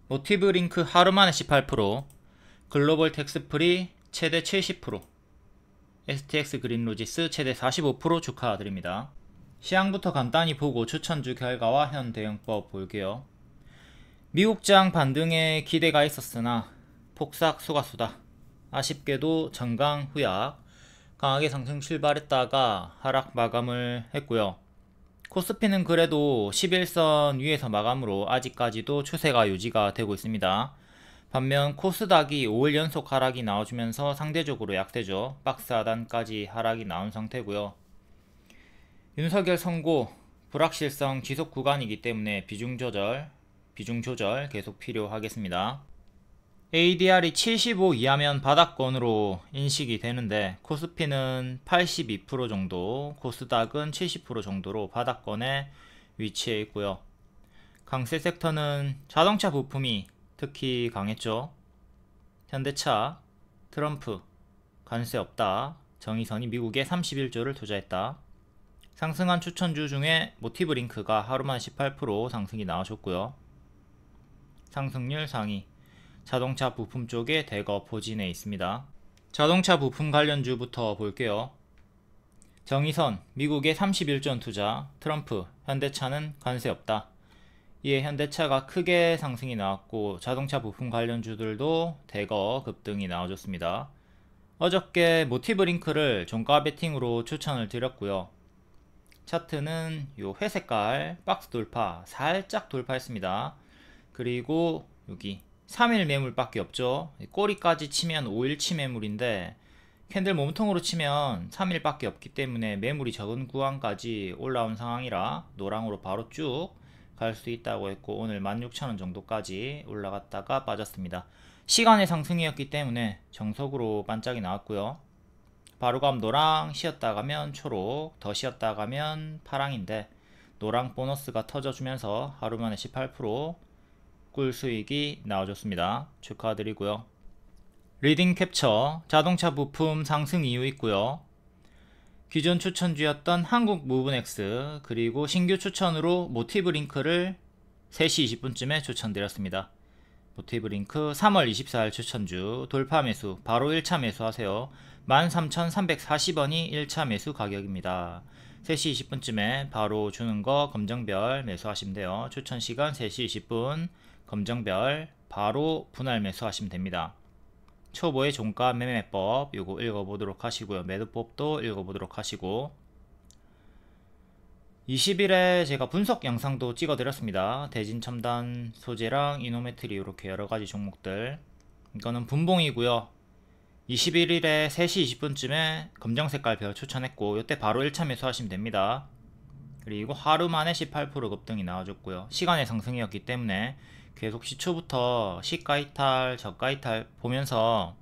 모티브 링크 하루만에 18%, 글로벌 텍스 프리 최대 70%, STX 그린로지스 최대 45% 축하드립니다. 시향부터 간단히 보고 추천주 결과와 현 대응법 볼게요. 미국장 반등에 기대가 있었으나 폭삭 속았수다. 아쉽게도 전강 후약, 강하게 상승 출발했다가 하락 마감을 했고요. 코스피는 그래도 11선 위에서 마감으로 아직까지도 추세가 유지가 되고 있습니다. 반면 코스닥이 5일 연속 하락이 나와주면서 상대적으로 약세죠. 박스 하단까지 하락이 나온 상태고요. 윤석열 선고 불확실성 지속 구간이기 때문에 비중 조절 계속 필요하겠습니다. ADR이 75 이하면 바닥권으로 인식이 되는데 코스피는 82% 정도, 코스닥은 70% 정도로 바닥권에 위치해 있고요. 강세 섹터는 자동차 부품이 특히 강했죠. 현대차, 트럼프, 관세 없다, 정의선이 미국에 31조를 투자했다. 상승한 추천주 중에 모티브 링크가 하루만에 18% 상승이 나와줬고요. 상승률 상위, 자동차 부품 쪽에 대거 포진해 있습니다. 자동차 부품 관련주부터 볼게요. 정의선, 미국의 31조 투자, 트럼프, 현대차는 관세 없다. 이에 현대차가 크게 상승이 나왔고 자동차 부품 관련주들도 대거 급등이 나와줬습니다. 어저께 모티브 링크를 종가 베팅으로 추천을 드렸고요. 차트는 요 회색깔 박스 돌파 살짝 돌파했습니다. 그리고 여기 3일 매물밖에 없죠. 꼬리까지 치면 5일치 매물인데 캔들 몸통으로 치면 3일밖에 없기 때문에 매물이 적은 구간까지 올라온 상황이라 노랑으로 바로 쭉 갈 수 있다고 했고 오늘 16,000원 정도까지 올라갔다가 빠졌습니다. 시간의 상승이었기 때문에 정석으로 반짝이 나왔고요. 바로감 노랑, 쉬었다 가면 초록, 더 쉬었다 가면 파랑인데 노랑 보너스가 터져주면서 하루만에 18% 꿀 수익이 나와줬습니다. 축하드리고요. 리딩 캡처, 자동차 부품 상승 이유 있고요. 기존 추천주였던 한국 무브넥스 그리고 신규 추천으로 모티브 링크를 3시 20분쯤에 추천드렸습니다. 모티브 링크 3월 24일 추천주 돌파 매수 바로 1차 매수하세요. 13,340원이 1차 매수 가격입니다. 3시 20분쯤에 바로 주는거 검정별 매수하시면 돼요. 추천시간 3시 20분 검정별 바로 분할 매수하시면 됩니다. 초보의 종가 매매법 요거 읽어보도록 하시고요. 매도법도 읽어보도록 하시고 20일에 제가 분석 영상도 찍어 드렸습니다. 대진 첨단 소재랑 이노메트리 이렇게 여러가지 종목들 이거는 분봉이고요. 21일에 3시 20분쯤에 검정색깔 별 추천했고 이때 바로 1차 매수하시면 됩니다. 그리고 하루만에 18% 급등이 나와줬고요. 시간의 상승이었기 때문에 계속 시초부터 시가 이탈, 저가 이탈 보면서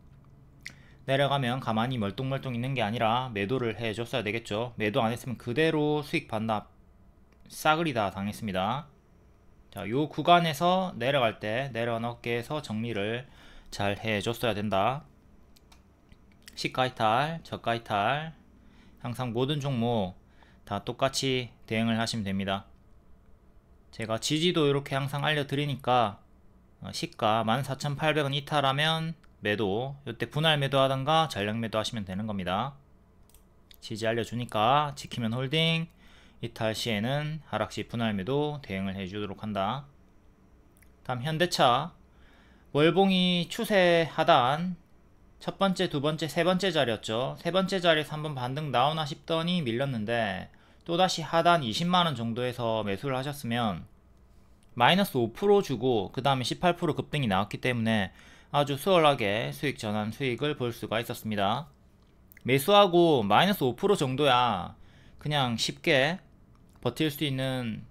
내려가면 가만히 멀뚱멀뚱 있는 게 아니라 매도를 해줬어야 되겠죠. 매도 안 했으면 그대로 수익 반납 싸그리 다 당했습니다. 자, 요 구간에서 내려갈 때 내려간 어깨에서 정리를 잘 해줬어야 된다. 시가 이탈, 저가 이탈 항상 모든 종목 다 똑같이 대응을 하시면 됩니다. 제가 지지도 이렇게 항상 알려드리니까 시가 14,800원 이탈하면 매도, 이때 분할 매도 하던가 전량 매도 하시면 되는 겁니다. 지지 알려주니까 지키면 홀딩, 이탈 시에는 하락시 분할 매도 대응을 해주도록 한다. 다음 현대차 월봉이 추세 하단 첫 번째, 두 번째, 세 번째 자리였죠. 세 번째 자리에서 한번 반등 나오나 싶더니 밀렸는데 또다시 하단 20만원 정도에서 매수를 하셨으면 마이너스 5% 주고 그 다음에 18% 급등이 나왔기 때문에 아주 수월하게 수익 전환 수익을 볼 수가 있었습니다. 매수하고 마이너스 5% 정도야 그냥 쉽게 버틸 수 있는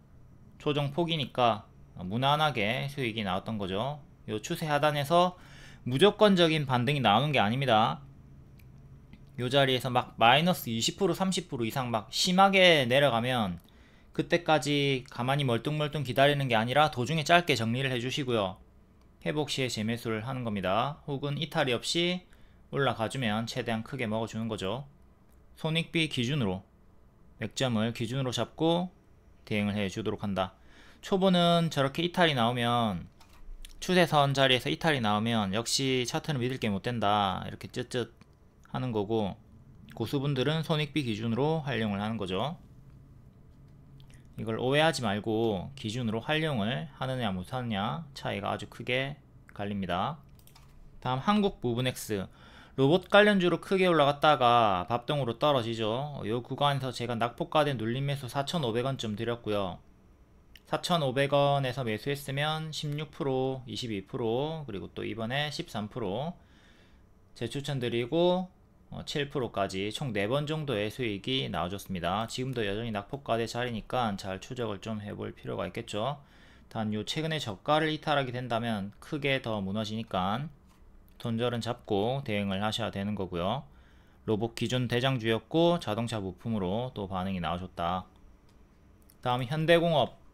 조정 폭이니까 무난하게 수익이 나왔던 거죠. 요 추세 하단에서 무조건적인 반등이 나오는 게 아닙니다. 요 자리에서 막 마이너스 20% 30% 이상 막 심하게 내려가면 그때까지 가만히 멀뚱멀뚱 기다리는 게 아니라 도중에 짧게 정리를 해주시고요. 회복 시에 재매수를 하는 겁니다. 혹은 이탈이 없이 올라가주면 최대한 크게 먹어주는 거죠. 손익비 기준으로 맥점을 기준으로 잡고 대응을 해주도록 한다. 초보는 저렇게 이탈이 나오면 추세선 자리에서 이탈이 나오면 역시 차트는 믿을 게 못 된다 이렇게 쯧쯧 하는 거고, 고수분들은 손익비 기준으로 활용을 하는 거죠. 이걸 오해하지 말고 기준으로 활용을 하느냐 못하느냐 차이가 아주 크게 갈립니다. 다음 한국 부분 X, 로봇 관련주로 크게 올라갔다가 밥동으로 떨어지죠. 이 구간에서 제가 낙폭가된 눌림 매수 4,500원쯤 드렸고요. 4,500원에서 매수했으면 16%, 22%, 그리고 또 이번에 13% 재추천드리고 7%까지 총 4번 정도의 수익이 나와줬습니다. 지금도 여전히 낙폭가대 자리니까 잘 추적을 좀 해볼 필요가 있겠죠. 단 요 최근에 저가를 이탈하게 된다면 크게 더 무너지니까 손절은 잡고 대응을 하셔야 되는 거고요. 로봇 기존 대장주였고 자동차 부품으로 또 반응이 나와줬다. 다음 현대공업,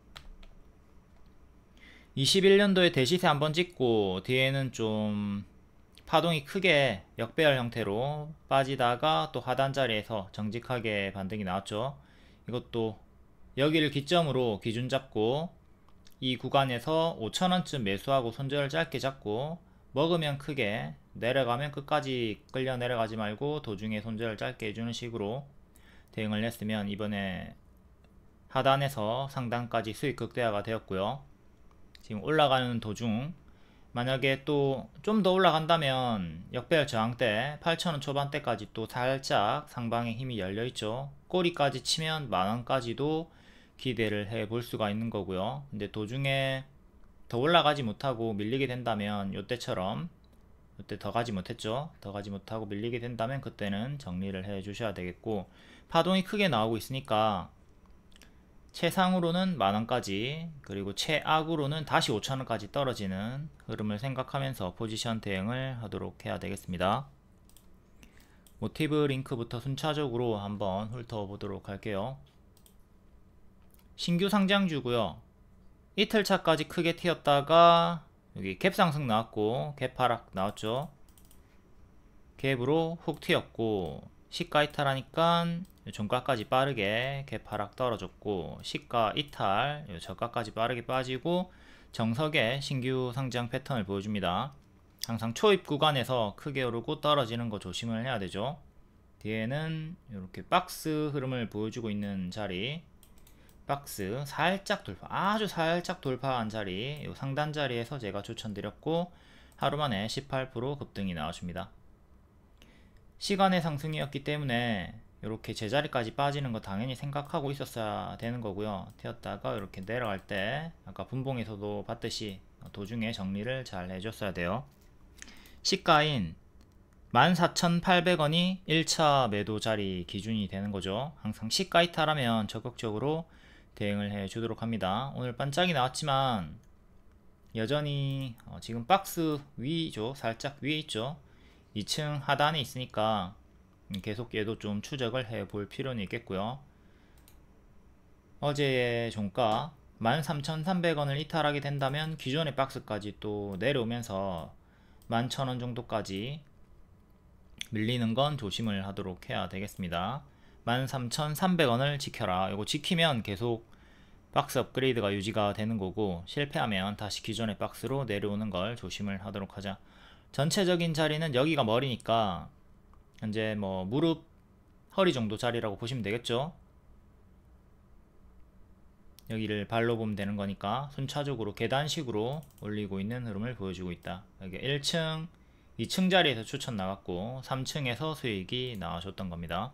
21년도에 대시세 한번 찍고 뒤에는 좀 파동이 크게 역배열 형태로 빠지다가 또 하단 자리에서 정직하게 반등이 나왔죠. 이것도 여기를 기점으로 기준 잡고 이 구간에서 5,000원쯤 매수하고 손절을 짧게 잡고 먹으면 크게, 내려가면 끝까지 끌려 내려가지 말고 도중에 손절을 짧게 해주는 식으로 대응을 했으면 이번에 하단에서 상단까지 수익 극대화가 되었고요. 지금 올라가는 도중 만약에 또 좀 더 올라간다면 역배열 저항대 8,000원 초반대까지 또 살짝 상방에 힘이 열려있죠. 꼬리까지 치면 만원까지도 기대를 해 볼 수가 있는 거고요. 근데 도중에 더 올라가지 못하고 밀리게 된다면 요때처럼, 요때 더 가지 못했죠. 더 가지 못하고 밀리게 된다면 그때는 정리를 해 주셔야 되겠고, 파동이 크게 나오고 있으니까 최상으로는 만원까지, 그리고 최악으로는 다시 5,000원까지 떨어지는 흐름을 생각하면서 포지션 대응을 하도록 해야 되겠습니다. 모티브 링크부터 순차적으로 한번 훑어보도록 할게요. 신규 상장주고요. 이틀차까지 크게 튀었다가 여기 갭 상승 나왔고 갭 하락 나왔죠. 갭으로 훅 튀었고 시가 이탈하니까 종가까지 빠르게 갭 하락 떨어졌고, 시가 이탈 저가까지 빠르게 빠지고 정석의 신규 상장 패턴을 보여줍니다. 항상 초입 구간에서 크게 오르고 떨어지는 거 조심을 해야 되죠. 뒤에는 이렇게 박스 흐름을 보여주고 있는 자리, 박스 살짝 돌파, 아주 살짝 돌파한 자리, 이 상단 자리에서 제가 추천드렸고 하루만에 18% 급등이 나와줍니다. 시간의 상승이었기 때문에 이렇게 제자리까지 빠지는 거 당연히 생각하고 있었어야 되는 거고요. 튀었다가 이렇게 내려갈 때 아까 분봉에서도 봤듯이 도중에 정리를 잘 해줬어야 돼요. 시가인 14,800원이 1차 매도 자리 기준이 되는 거죠. 항상 시가 이탈하면 적극적으로 대응을 해 주도록 합니다. 오늘 반짝이 나왔지만 여전히 지금 박스 위죠. 살짝 위에 있죠. 2층 하단에 있으니까 계속 얘도 좀 추적을 해 볼 필요는 있겠고요. 어제의 종가 13,300원을 이탈하게 된다면 기존의 박스까지 또 내려오면서 11,000원 정도까지 밀리는 건 조심을 하도록 해야 되겠습니다. 13,300원을 지켜라. 이거 지키면 계속 박스 업그레이드가 유지가 되는 거고, 실패하면 다시 기존의 박스로 내려오는 걸 조심을 하도록 하자. 전체적인 자리는 여기가 머리니까 현재 뭐 무릎 허리 정도 자리라고 보시면 되겠죠. 여기를 발로 보면 되는 거니까 순차적으로 계단식으로 올리고 있는 흐름을 보여주고 있다. 여기 1층 2층 자리에서 추천 나갔고 3층에서 수익이 나와줬던 겁니다.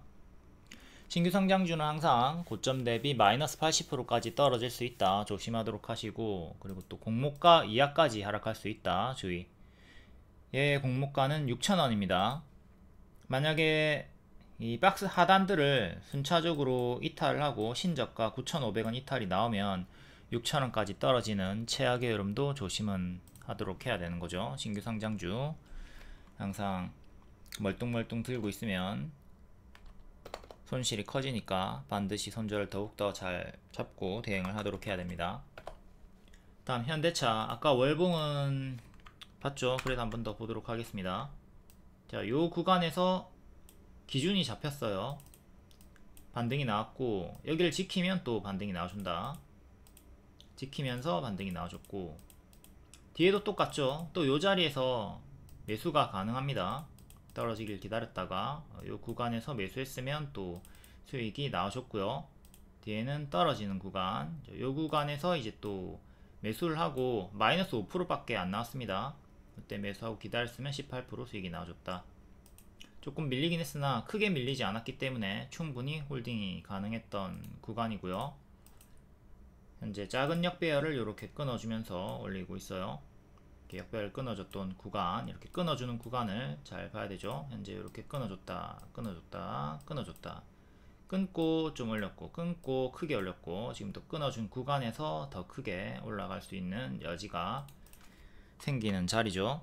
신규 상장주는 항상 고점 대비 마이너스 80%까지 떨어질 수 있다. 조심하도록 하시고, 그리고 또 공모가 이하까지 하락할 수 있다. 주의. 얘 공모가는 6,000원입니다. 만약에 이 박스 하단들을 순차적으로 이탈을 하고 신저가 9,500원 이탈이 나오면 6,000원까지 떨어지는 최악의 흐름도 조심은 하도록 해야 되는 거죠. 신규 상장주 항상 멀뚱멀뚱 들고 있으면 손실이 커지니까 반드시 손절을 더욱더 잘 잡고 대응을 하도록 해야 됩니다. 다음 현대차, 아까 월봉은 봤죠? 그래도 한 번 더 보도록 하겠습니다. 자, 요 구간에서 기준이 잡혔어요. 반등이 나왔고 여기를 지키면 또 반등이 나와준다. 지키면서 반등이 나와줬고 뒤에도 똑같죠. 또 요 자리에서 매수가 가능합니다. 떨어지길 기다렸다가 요 구간에서 매수했으면 또 수익이 나오셨고요. 뒤에는 떨어지는 구간, 요 구간에서 이제 또 매수를 하고 마이너스 5%밖에 안 나왔습니다. 그때 매수하고 기다렸으면 18% 수익이 나와줬다. 조금 밀리긴 했으나 크게 밀리지 않았기 때문에 충분히 홀딩이 가능했던 구간이고요. 현재 작은 역배열을 이렇게 끊어주면서 올리고 있어요. 이렇게 역배열 끊어줬던 구간, 이렇게 끊어주는 구간을 잘 봐야 되죠. 현재 이렇게 끊어줬다, 끊어줬다, 끊어줬다, 끊고 좀 올렸고, 끊고 크게 올렸고, 지금 또 끊어준 구간에서 더 크게 올라갈 수 있는 여지가 생기는 자리죠.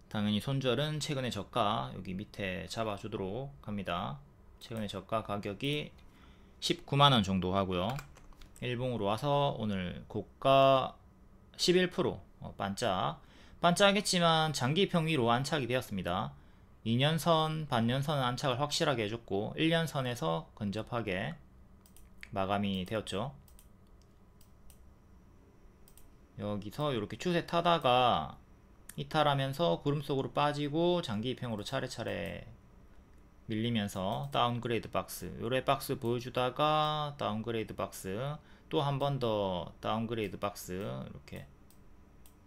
당연히 손절은 최근의 저가 여기 밑에 잡아주도록 합니다. 최근의 저가 가격이 19만원 정도 하고요. 일봉으로 와서 오늘 고가 11% 반짝했지만 장기평 위로 안착이 되었습니다. 2년선, 반년선은 안착을 확실하게 해줬고 1년선에서 근접하게 마감이 되었죠. 여기서 이렇게 추세 타다가 이탈하면서 구름 속으로 빠지고 장기평으로 차례차례 밀리면서 다운그레이드 박스, 요래 박스 보여주다가 다운그레이드 박스, 또 한 번 더 다운그레이드 박스, 이렇게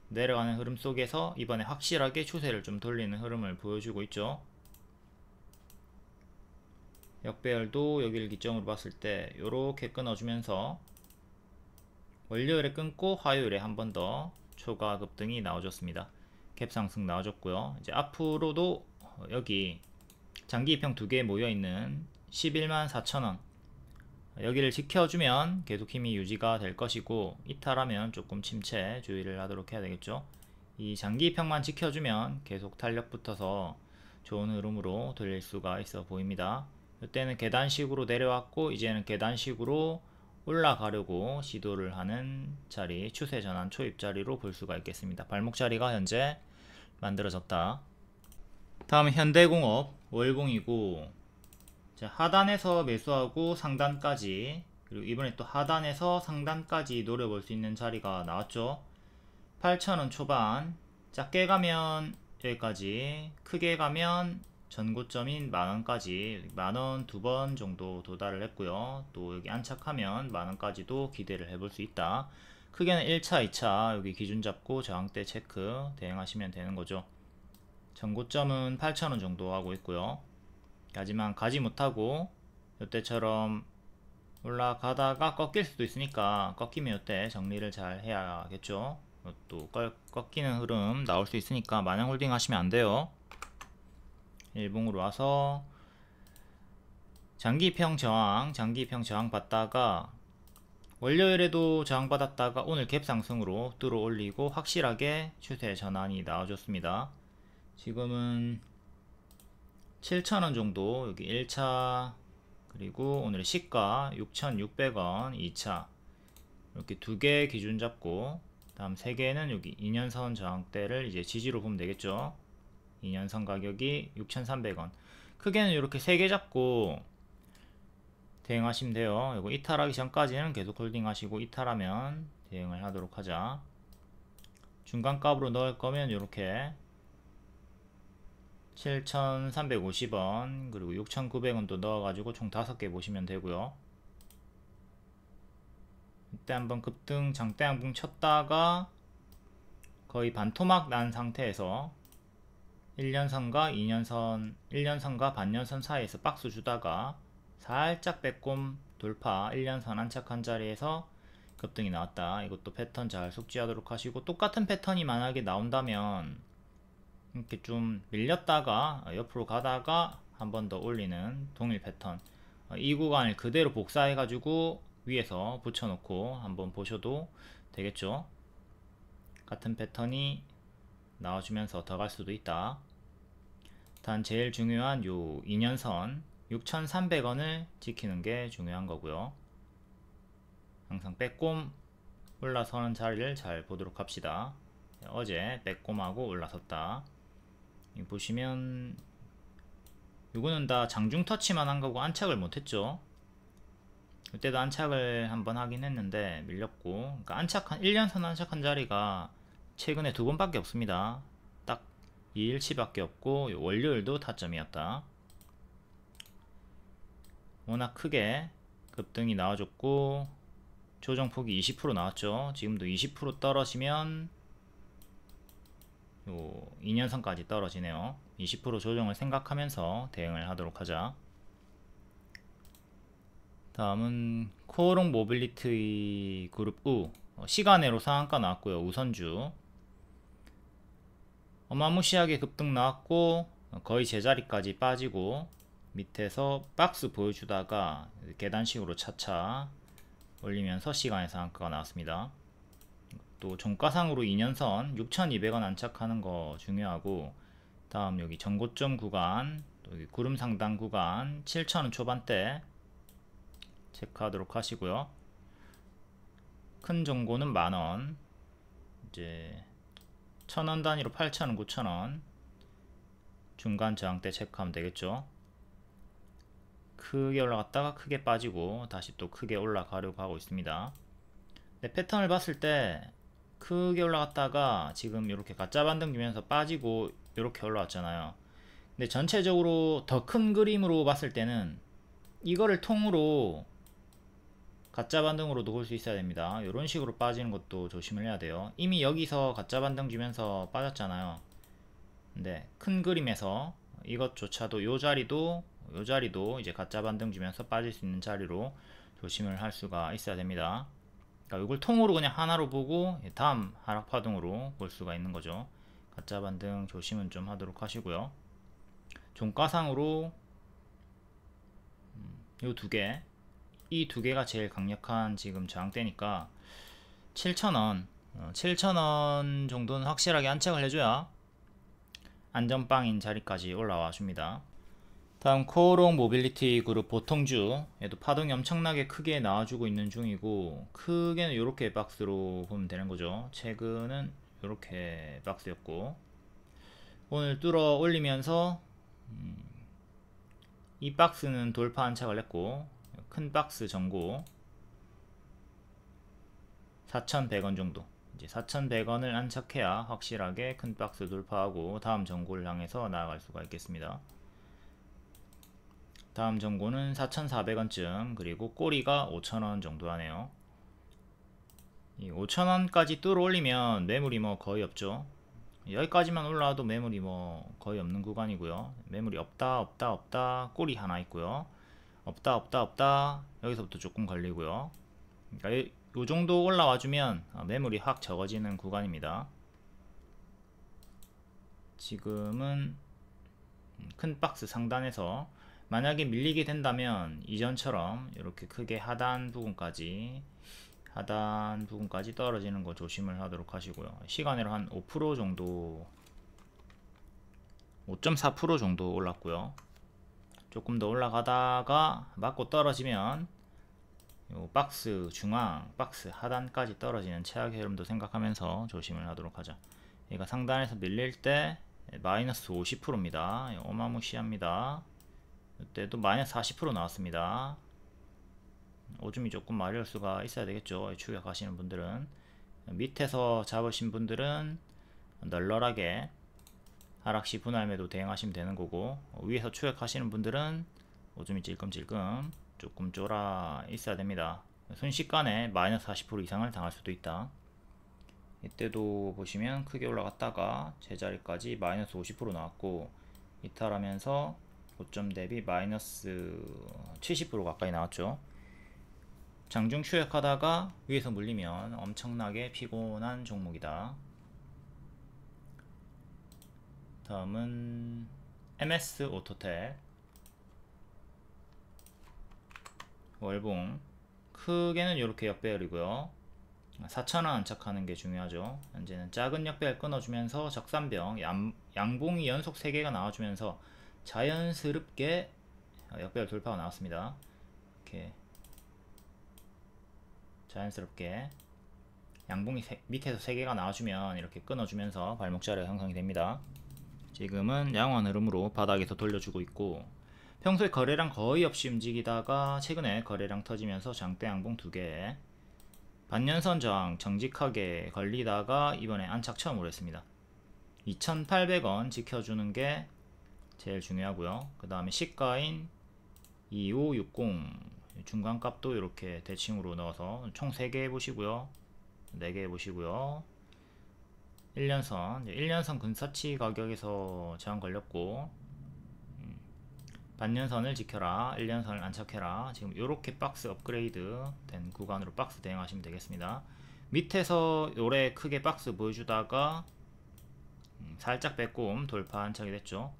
내려가는 흐름 속에서 이번에 확실하게 추세를 좀 돌리는 흐름을 보여주고 있죠. 역배열도 여기를 기점으로 봤을 때 요렇게 끊어주면서 월요일에 끊고 화요일에 한 번 더 초과 급등이 나와줬습니다. 갭 상승 나와줬고요. 이제 앞으로도 여기 장기입형 두 개 모여있는 114,000원 여기를 지켜주면 계속 힘이 유지가 될 것이고, 이탈하면 조금 침체 주의를 하도록 해야 되겠죠. 이 장기입형만 지켜주면 계속 탄력 붙어서 좋은 흐름으로 돌릴 수가 있어 보입니다. 이때는 계단식으로 내려왔고 이제는 계단식으로 올라가려고 시도를 하는 자리, 추세 전환 초입 자리로 볼 수가 있겠습니다. 발목 자리가 현재 만들어졌다. 다음 현대공업 월봉이고, 자, 하단에서 매수하고 상단까지, 그리고 이번에 또 하단에서 상단까지 노려볼 수 있는 자리가 나왔죠. 8,000원 초반, 작게 가면 여기까지, 크게 가면 전고점인 만원까지, 만원 두 번 정도 도달을 했고요. 또 여기 안착하면 만원까지도 기대를 해볼 수 있다. 크게는 1차, 2차 여기 기준 잡고 저항대 체크 대응하시면 되는 거죠. 전고점은 8,000원 정도 하고 있고요. 하지만 가지 못하고 이때처럼 올라가다가 꺾일 수도 있으니까 꺾이면 이때 정리를 잘 해야겠죠. 또 꺾이는 흐름 나올 수 있으니까 마냥 홀딩 하시면 안 돼요. 일봉으로 와서 장기평 저항 받다가 월요일에도 저항 받았다가 오늘 갭 상승으로 뚫어 올리고 확실하게 추세 전환이 나와줬습니다. 지금은 7,000원 정도 여기 1차, 그리고 오늘의 시가 6,600원 2차, 이렇게 두 개 기준 잡고 다음 세 개는 여기 2년선 저항대를 이제 지지로 보면 되겠죠. 2년선 가격이 6,300원, 크게는 이렇게 세 개 잡고 대응하시면 돼요. 이거 이탈하기 전까지는 계속 홀딩 하시고 이탈하면 대응을 하도록 하자. 중간값으로 넣을 거면 이렇게 7,350원 그리고 6,900원도 넣어가지고 총 5개 보시면 되고요. 이때 한번 급등 장대 양봉 쳤다가 거의 반토막 난 상태에서 1년선과 2년선, 1년선과 반년선 사이에서 박스 주다가 살짝 빼꼼 돌파, 1년선 안착한 자리에서 급등이 나왔다. 이것도 패턴 잘 숙지하도록 하시고, 똑같은 패턴이 만약에 나온다면 이렇게 좀 밀렸다가 옆으로 가다가 한 번 더 올리는 동일 패턴, 이 구간을 그대로 복사해 가지고 위에서 붙여놓고 한번 보셔도 되겠죠. 같은 패턴이 나와주면서 더 갈 수도 있다. 단 제일 중요한 요 2년선 6,300원을 지키는 게 중요한 거고요. 항상 빼꼼 올라서는 자리를 잘 보도록 합시다. 어제 빼꼼하고 올라섰다. 보시면 이거는 다 장중 터치만 한 거고 안착을 못했죠. 이때도 안착을 한번 하긴 했는데 밀렸고, 그러니까 안착한 1년선 안착한 자리가 최근에 2번밖에 없습니다. 딱 2일치밖에 없고 월요일도 타점이었다. 워낙 크게 급등이 나와줬고 조정폭이 20% 나왔죠. 지금도 20% 떨어지면 요 2년선까지 떨어지네요. 20% 조정을 생각하면서 대응을 하도록 하자. 다음은 코오롱 모빌리티 그룹 우, 시간외로 상한가 나왔고요. 우선주 어마무시하게 급등 나왔고 거의 제자리까지 빠지고 밑에서 박스 보여주다가 계단식으로 차차 올리면서 시간의 상한가가 나왔습니다. 또 종가상으로 2년선 6,200원 안착하는 거 중요하고, 다음 여기 전고점 구간, 또 여기 구름 상단 구간 7,000원 초반대 체크하도록 하시고요. 큰 종고는 만원, 이제 1,000원 단위로 8,000원, 9,000원 중간 저항대 체크하면 되겠죠. 크게 올라갔다가 크게 빠지고 다시 또 크게 올라가려고 하고 있습니다. 근데 패턴을 봤을 때 크게 올라갔다가 지금 이렇게 가짜 반등 주면서 빠지고 이렇게 올라왔잖아요. 근데 전체적으로 더 큰 그림으로 봤을 때는 이거를 통으로 가짜 반등으로도 볼 수 있어야 됩니다. 이런 식으로 빠지는 것도 조심을 해야 돼요. 이미 여기서 가짜 반등 주면서 빠졌잖아요. 근데 큰 그림에서 이것조차도 요 자리도 이제 가짜 반등 주면서 빠질 수 있는 자리로 조심을 할 수가 있어야 됩니다. 그러니까 이걸 통으로 그냥 하나로 보고 다음 하락 파동으로 볼 수가 있는 거죠. 가짜 반등 조심은 좀 하도록 하시고요. 종가상으로 요 두 개, 이 두 개가 제일 강력한 지금 저항대니까 7,000원, 7,000원 정도는 확실하게 안착을 해줘야 안전빵인 자리까지 올라와 줍니다. 다음 코오롱 모빌리티 그룹 보통주, 얘도 파동이 엄청나게 크게 나와주고 있는 중이고, 크게는 이렇게 박스로 보면 되는 거죠. 최근은 이렇게 박스였고, 오늘 뚫어 올리면서 이 박스는 돌파 안착을 했고, 큰 박스 전고 4,100원 정도, 이제 4,100원을 안착해야 확실하게 큰 박스 돌파하고 다음 전고를 향해서 나아갈 수가 있겠습니다. 다음 전고는 4,400원쯤, 그리고 꼬리가 5,000원 정도 하네요. 이 5,000원까지 뚫어 올리면 매물이 뭐 거의 없죠. 여기까지만 올라와도 매물이 뭐 거의 없는 구간이고요. 매물이 없다 꼬리 하나 있고요. 없다 여기서부터 조금 걸리고요. 그러니까 요 정도 올라와주면 매물이 확 적어지는 구간입니다. 지금은 큰 박스 상단에서 만약에 밀리게 된다면 이전처럼 이렇게 크게 하단 부분까지 떨어지는 거 조심을 하도록 하시고요. 시간으로 한 5% 정도, 5.4% 정도 올랐고요. 조금 더 올라가다가 맞고 떨어지면 요 박스 중앙, 박스 하단까지 떨어지는 최악의 흐름도 생각하면서 조심을 하도록 하죠. 얘가 상단에서 밀릴 때 마이너스 50%입니다. 어마무시합니다. 이때도 마이너스 40% 나왔습니다. 오줌이 조금 마려울 수가 있어야 되겠죠. 추격하시는 분들은. 밑에서 잡으신 분들은 널널하게 하락시 분할매도 대응하시면 되는 거고, 위에서 추격하시는 분들은 오줌이 찔끔찔끔 조금 쫄아 있어야 됩니다. 순식간에 마이너스 40% 이상을 당할 수도 있다. 이때도 보시면 크게 올라갔다가 제자리까지 마이너스 50% 나왔고, 이탈하면서 고점 대비 마이너스 70% 가까이 나왔죠. 장중 추격하다가 위에서 물리면 엄청나게 피곤한 종목이다. 다음은 MS 오토텔 월봉, 크게는 이렇게 역배열이고요. 4,000원 안착하는 게 중요하죠. 현재는 작은 역배열 끊어주면서 적산병 양봉이 연속 3개가 나와주면서 자연스럽게 역배열 돌파가 나왔습니다. 이렇게 자연스럽게 양봉이 밑에서 3개가 나와주면 이렇게 끊어주면서 발목 자리가 형성이 됩니다. 지금은 양호한 흐름으로 바닥에서 돌려주고 있고, 평소에 거래량 거의 없이 움직이다가 최근에 거래량 터지면서 장대 양봉 2개, 반년선 저항 정직하게 걸리다가 이번에 안착 처음으로 했습니다. 2,800원 지켜주는 게 제일 중요하고요. 그 다음에 시가인 2560 중간값도 이렇게 대칭으로 넣어서 총 3개 해보시고요. 4개 해보시고요. 1년선, 1년선 근사치 가격에서 저항 걸렸고, 반년선을 지켜라, 1년선을 안착해라. 지금 이렇게 박스 업그레이드 된 구간으로 박스 대응하시면 되겠습니다. 밑에서 요래 크게 박스 보여주다가 살짝 빼꼼 돌파 안착이 됐죠.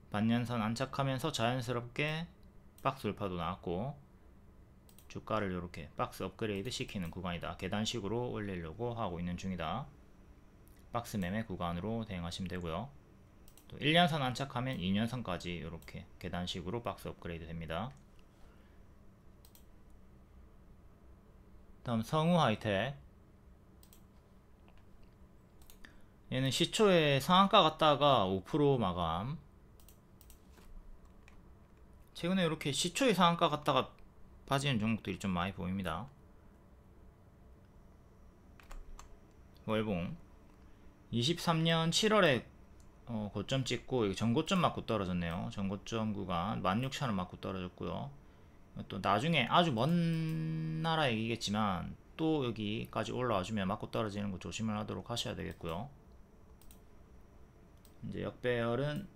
반년선 안착하면서 자연스럽게 박스 돌파도 나왔고, 주가를 이렇게 박스 업그레이드 시키는 구간이다. 계단식으로 올리려고 하고 있는 중이다. 박스 매매 구간으로 대응하시면 되고요. 또 1년선 안착하면 2년선까지 이렇게 계단식으로 박스 업그레이드 됩니다. 다음 성우 하이텍, 얘는 시초에 상한가 갔다가 5% 마감. 최근에 이렇게 시초에 상한가 갔다가 빠지는 종목들이 좀 많이 보입니다. 월봉 23년 7월에 고점 찍고 전고점 맞고 떨어졌네요. 전고점 구간 16,000원 맞고 떨어졌고요. 또 나중에 아주 먼 나라 얘기겠지만 또 여기까지 올라와주면 맞고 떨어지는 거 조심을 하도록 하셔야 되겠고요. 이제 역배열은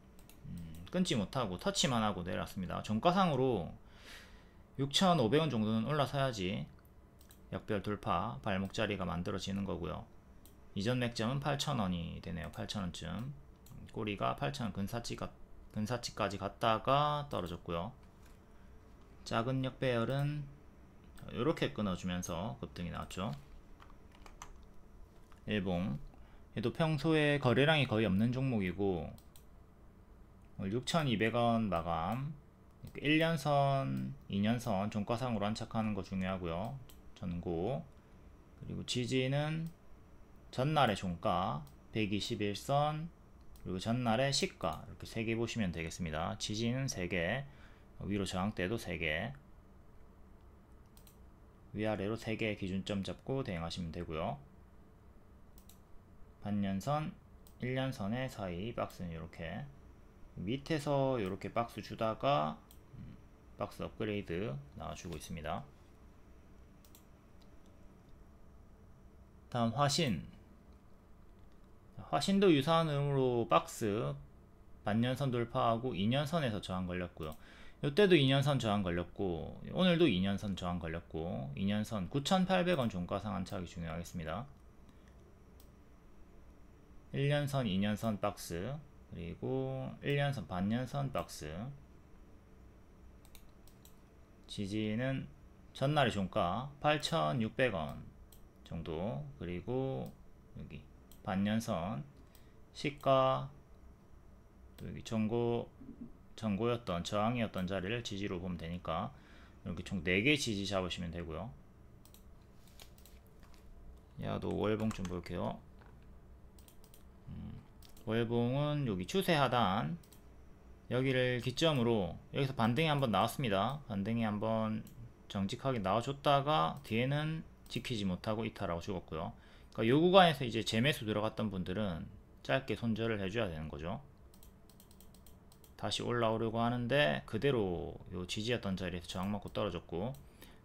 끊지 못하고 터치만 하고 내려왔습니다. 종가상으로 6,500원 정도는 올라서야지 역배열 돌파 발목자리가 만들어지는 거고요. 이전 맥점은 8,000원이 되네요. 8,000원쯤 꼬리가 8,000원 근사치까지 갔다가 떨어졌고요. 작은 역배열은 이렇게 끊어주면서 급등이 나왔죠. 일봉, 얘도 평소에 거래량이 거의 없는 종목이고 6,200원 마감, 1년선, 2년선 종가상으로 안착하는 거 중요하고요. 전고, 그리고 지지는 전날의 종가 121선, 그리고 전날의 시가, 이렇게 3개 보시면 되겠습니다. 지지는 3개, 위로 저항대도 3개, 위아래로 3개의 기준점 잡고 대응하시면 되고요. 반년선, 1년선의 사이 박스는 이렇게 밑에서 이렇게 박스 주다가 박스 업그레이드 나와주고 있습니다. 다음 화신도 유사한 흐름으로 박스 반년선 돌파하고 2년선에서 저항 걸렸고요. 이때도 2년선 저항 걸렸고 오늘도 2년선 저항 걸렸고 2년선 9,800원 종가상 안착이 중요하겠습니다. 1년선 2년선 박스, 그리고 1년선 반년선 박스, 지지는 전날의 종가 8,600원 정도, 그리고 여기 반년선 시가, 또 여기 전고였던 저항이었던 자리를 지지로 보면 되니까 이렇게 총 4개 지지 잡으시면 되고요. 야도 월봉 좀 볼게요. 월봉은 여기 추세 하단 여기를 기점으로 여기서 반등이 한번 나왔습니다. 반등이 한번 정직하게 나와줬다가 뒤에는 지키지 못하고 이탈하고 죽었고요. 그러니까 요 구간에서 이제 재매수 들어갔던 분들은 짧게 손절을 해줘야 되는 거죠. 다시 올라오려고 하는데 그대로 요 지지였던 자리에서 저항 맞고 떨어졌고,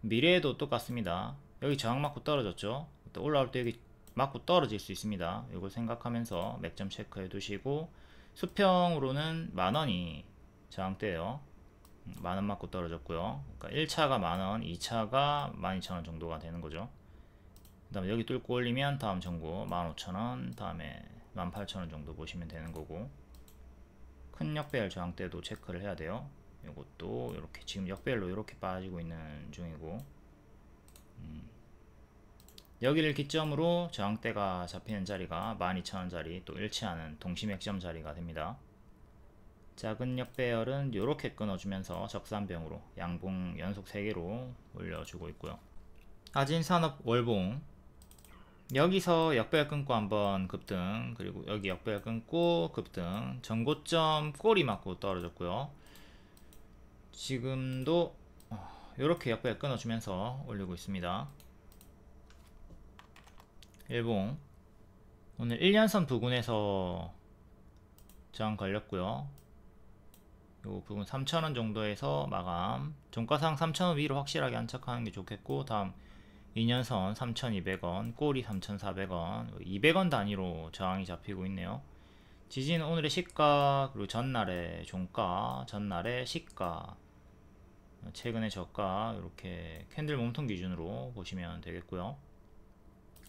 미래에도 똑같습니다. 여기 저항 맞고 떨어졌죠. 또 올라올 때 여기 맞고 떨어질 수 있습니다. 이걸 생각하면서 맥점 체크해 두시고, 수평으로는 만원이 저항대예요. 만원 맞고 떨어졌고요. 그러니까 1차가 만원, 2차가 12,000원 정도가 되는 거죠. 그 다음에 여기 뚫고 올리면 다음 전고 15,000원, 다음에 18,000원 정도 보시면 되는 거고, 큰 역배열 저항대도 체크를 해야 돼요. 이것도 이렇게 지금 역배열로 이렇게 빠지고 있는 중이고, 여기를 기점으로 저항대가 잡히는 자리가 12,000원짜리 또 일치하는 동시맥점 자리가 됩니다. 작은 역배열은 이렇게 끊어주면서 적산병으로 양봉 연속 3개로 올려주고 있고요. 아진산업 월봉, 여기서 역배열 끊고 한번 급등, 그리고 여기 역배열 끊고 급등, 전고점 꼬리 맞고 떨어졌고요. 지금도 이렇게 역배열 끊어주면서 올리고 있습니다. 일봉 오늘 1년선 부근에서 저항 걸렸고요. 요 부분 3,000원 정도에서 마감. 종가상 3,000원 위로 확실하게 안착하는 게 좋겠고, 다음 2년선 3,200원, 꼬리 3,400원, 200원 단위로 저항이 잡히고 있네요. 지지는 오늘의 시가, 그리고 전날의 종가, 전날의 시가, 최근의 저가, 이렇게 캔들 몸통 기준으로 보시면 되겠고요.